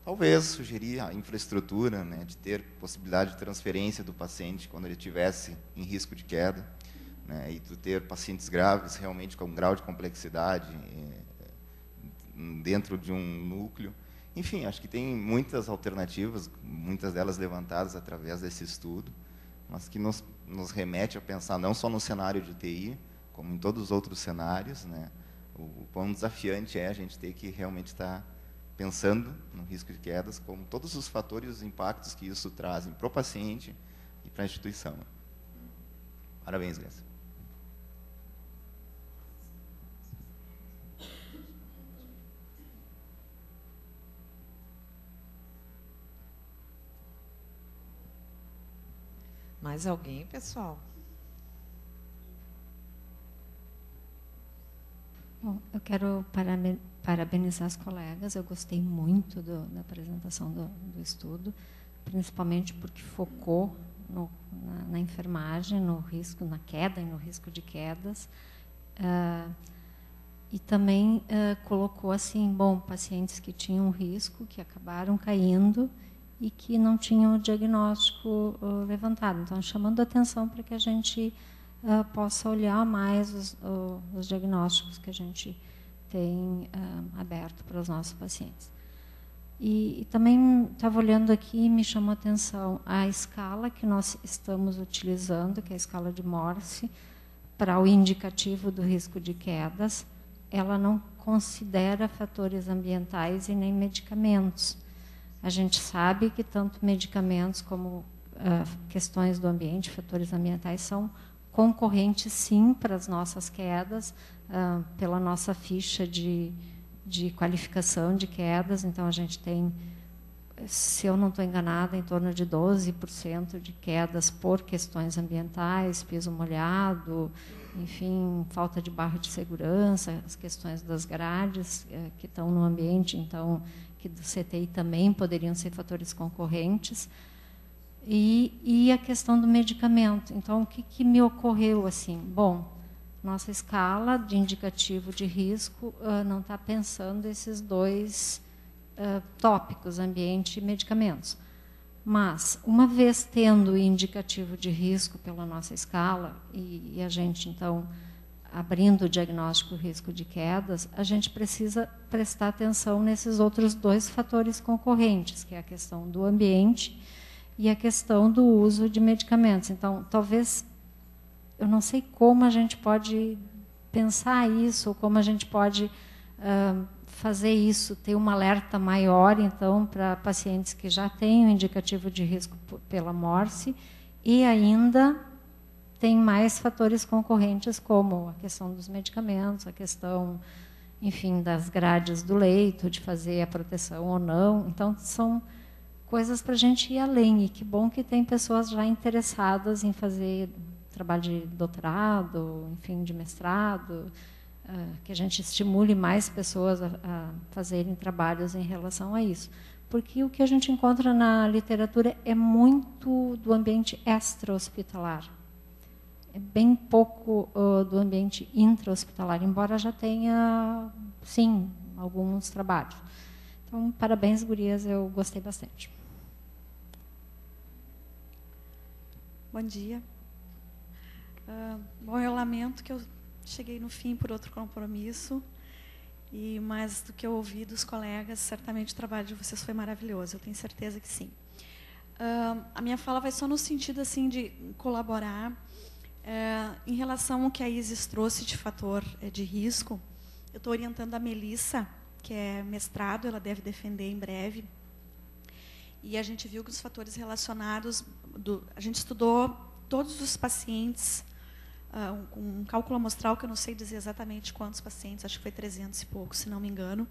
Talvez sugerir a infraestrutura, né, de ter possibilidade de transferência do paciente quando ele estivesse em risco de queda, né, e de ter pacientes graves realmente com um grau de complexidade dentro de um núcleo. Enfim, acho que tem muitas alternativas, muitas delas levantadas através desse estudo, mas que nos remete a pensar não só no cenário de UTI, como em todos os outros cenários, né, o quão desafiante é a gente ter que realmente estar pensando no risco de quedas, como todos os fatores e os impactos que isso trazem para o paciente e para a instituição. Parabéns, Graça. Mais alguém, pessoal? Bom, eu quero parabenizar as colegas. Eu gostei muito da apresentação do estudo, principalmente porque focou na enfermagem, no risco, na queda e no risco de quedas. E também colocou assim, bom, pacientes que tinham risco, que acabaram caindo e que não tinham o diagnóstico levantado. Então, chamando a atenção para que a gente possa olhar mais os diagnósticos que a gente tem aberto para os nossos pacientes. E também estava olhando aqui e me chamou a atenção a escala que nós estamos utilizando, que é a escala de Morse, para o indicativo do risco de quedas. Ela não considera fatores ambientais e nem medicamentos. A gente sabe que tanto medicamentos como questões do ambiente, fatores ambientais, são concorrentes, sim, para as nossas quedas, pela nossa ficha de qualificação de quedas. Então, a gente tem se eu não estou enganada, em torno de 12% de quedas por questões ambientais, piso molhado, enfim, falta de barra de segurança, as questões das grades que estão no ambiente, então, que do CTI também poderiam ser fatores concorrentes. E a questão do medicamento. Então, o que me ocorreu assim? Bom, nossa escala de indicativo de risco não está pensando esses dois tópicos, ambiente e medicamentos. Mas, uma vez tendo o indicativo de risco pela nossa escala, e a gente, então, abrindo o diagnóstico risco de quedas, a gente precisa prestar atenção nesses outros dois fatores concorrentes, que é a questão do ambiente e a questão do uso de medicamentos. Então, talvez, eu não sei como a gente pode pensar isso, ou como a gente pode fazer isso, ter um alerta maior, então, para pacientes que já têm o indicativo de risco pela morse e ainda tem mais fatores concorrentes, como a questão dos medicamentos, a questão, enfim, das grades do leito, de fazer a proteção ou não. Então, são coisas para a gente ir além. E que bom que tem pessoas já interessadas em fazer trabalho de doutorado, enfim, de mestrado, que a gente estimule mais pessoas a fazerem trabalhos em relação a isso. Porque o que a gente encontra na literatura é muito do ambiente extra-hospitalar. É bem pouco do ambiente intra-hospitalar, embora já tenha, sim, alguns trabalhos. Então, parabéns, gurias, eu gostei bastante. Bom dia. Bom, eu lamento que eu cheguei no fim por outro compromisso, mas do que eu ouvi dos colegas, certamente o trabalho de vocês foi maravilhoso, eu tenho certeza que sim. A minha fala vai só no sentido assim, de colaborar em relação ao que a Isis trouxe de fator de risco. Eu estou orientando a Melissa, que é mestrado, ela deve defender em breve. E a gente viu que os fatores relacionados, a gente estudou todos os pacientes, com um cálculo amostral, que eu não sei dizer exatamente quantos pacientes, acho que foi 300 e pouco, se não me engano.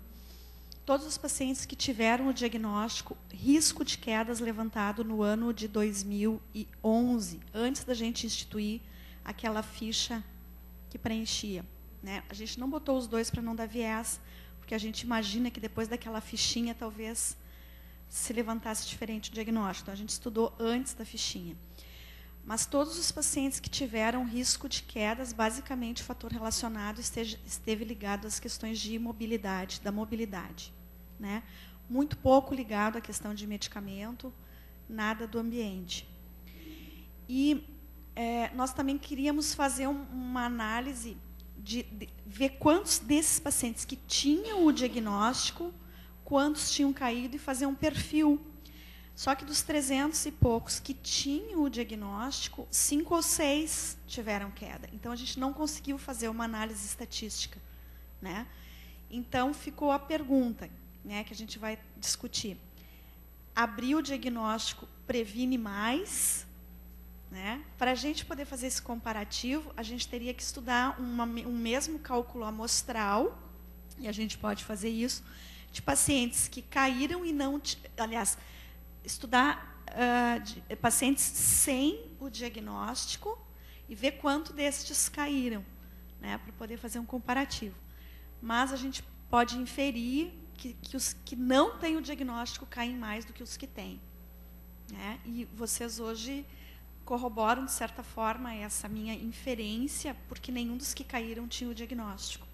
Todos os pacientes que tiveram o diagnóstico risco de quedas levantado no ano de 2011, antes da gente instituir aquela ficha que preenchia, né? A gente não botou os dois para não dar viés, porque a gente imagina que depois daquela fichinha talvez se levantasse diferente o diagnóstico. Então, a gente estudou antes da fichinha. Mas todos os pacientes que tiveram risco de quedas, basicamente o fator relacionado esteve ligado às questões de mobilidade, da mobilidade, né? Muito pouco ligado à questão de medicamento, nada do ambiente. E nós também queríamos fazer uma análise de ver quantos desses pacientes que tinham o diagnóstico, quantos tinham caído, e fazer um perfil. Só que dos 300 e poucos que tinham o diagnóstico, 5 ou 6 tiveram queda. Então, a gente não conseguiu fazer uma análise estatística, né? Então, ficou a pergunta, né, que a gente vai discutir. Abrir o diagnóstico previne mais, né? Para a gente poder fazer esse comparativo, a gente teria que estudar um mesmo cálculo amostral, e a gente pode fazer isso, de pacientes que caíram e não... Aliás, estudar pacientes sem o diagnóstico e ver quanto destes caíram, né, para poder fazer um comparativo. Mas a gente pode inferir que os que não têm o diagnóstico caem mais do que os que têm, né? E vocês hoje corroboram, de certa forma, essa minha inferência, porque nenhum dos que caíram tinha o diagnóstico.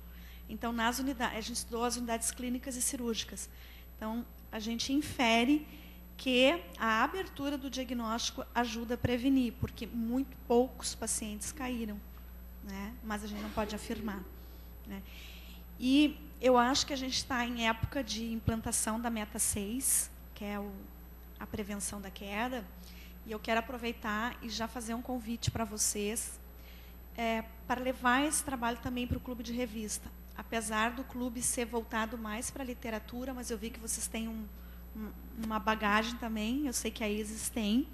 Então, nas unidades, a gente estudou as unidades clínicas e cirúrgicas. Então, a gente infere que a abertura do diagnóstico ajuda a prevenir, porque muito poucos pacientes caíram, né? Mas a gente não pode afirmar, né? E eu acho que a gente está em época de implantação da Meta 6, que é a prevenção da queda, e eu quero aproveitar e já fazer um convite para vocês para levar esse trabalho também para o clube de revista. Apesar do clube ser voltado mais para a literatura, mas eu vi que vocês têm uma bagagem também, eu sei que a Isis tem.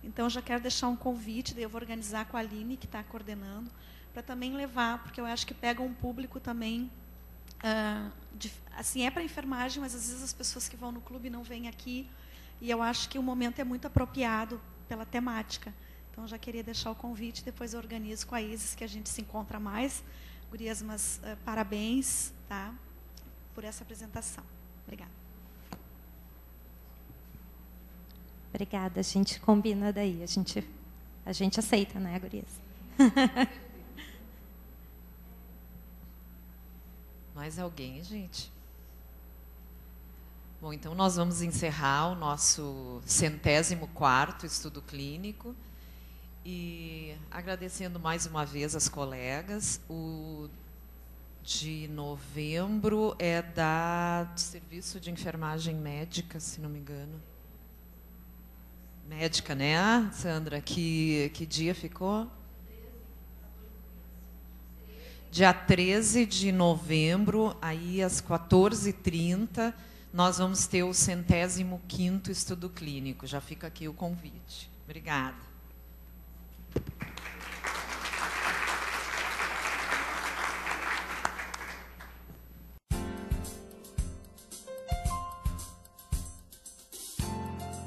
Então, eu já quero deixar um convite, daí eu vou organizar com a Aline, que está coordenando, para também levar, porque eu acho que pega um público também, assim, é para enfermagem, mas às vezes as pessoas que vão no clube não vêm aqui, E eu acho que o momento é muito apropriado pela temática. Então, já queria deixar o convite, depois eu organizo com a Isis, que a gente se encontra mais. Gurias, mas parabéns, tá, por essa apresentação. Obrigada. Obrigada, a gente combina daí, a gente aceita, né, gurias? Mais alguém, gente? Bom, então nós vamos encerrar o nosso 104º estudo clínico e agradecendo mais uma vez as colegas. O de novembro é do Serviço de Enfermagem Médica, se não me engano. Médica, né, Sandra? Que dia ficou? Dia 13 de novembro, aí às 14h30, nós vamos ter o 105º estudo clínico. Já fica aqui o convite. Obrigada.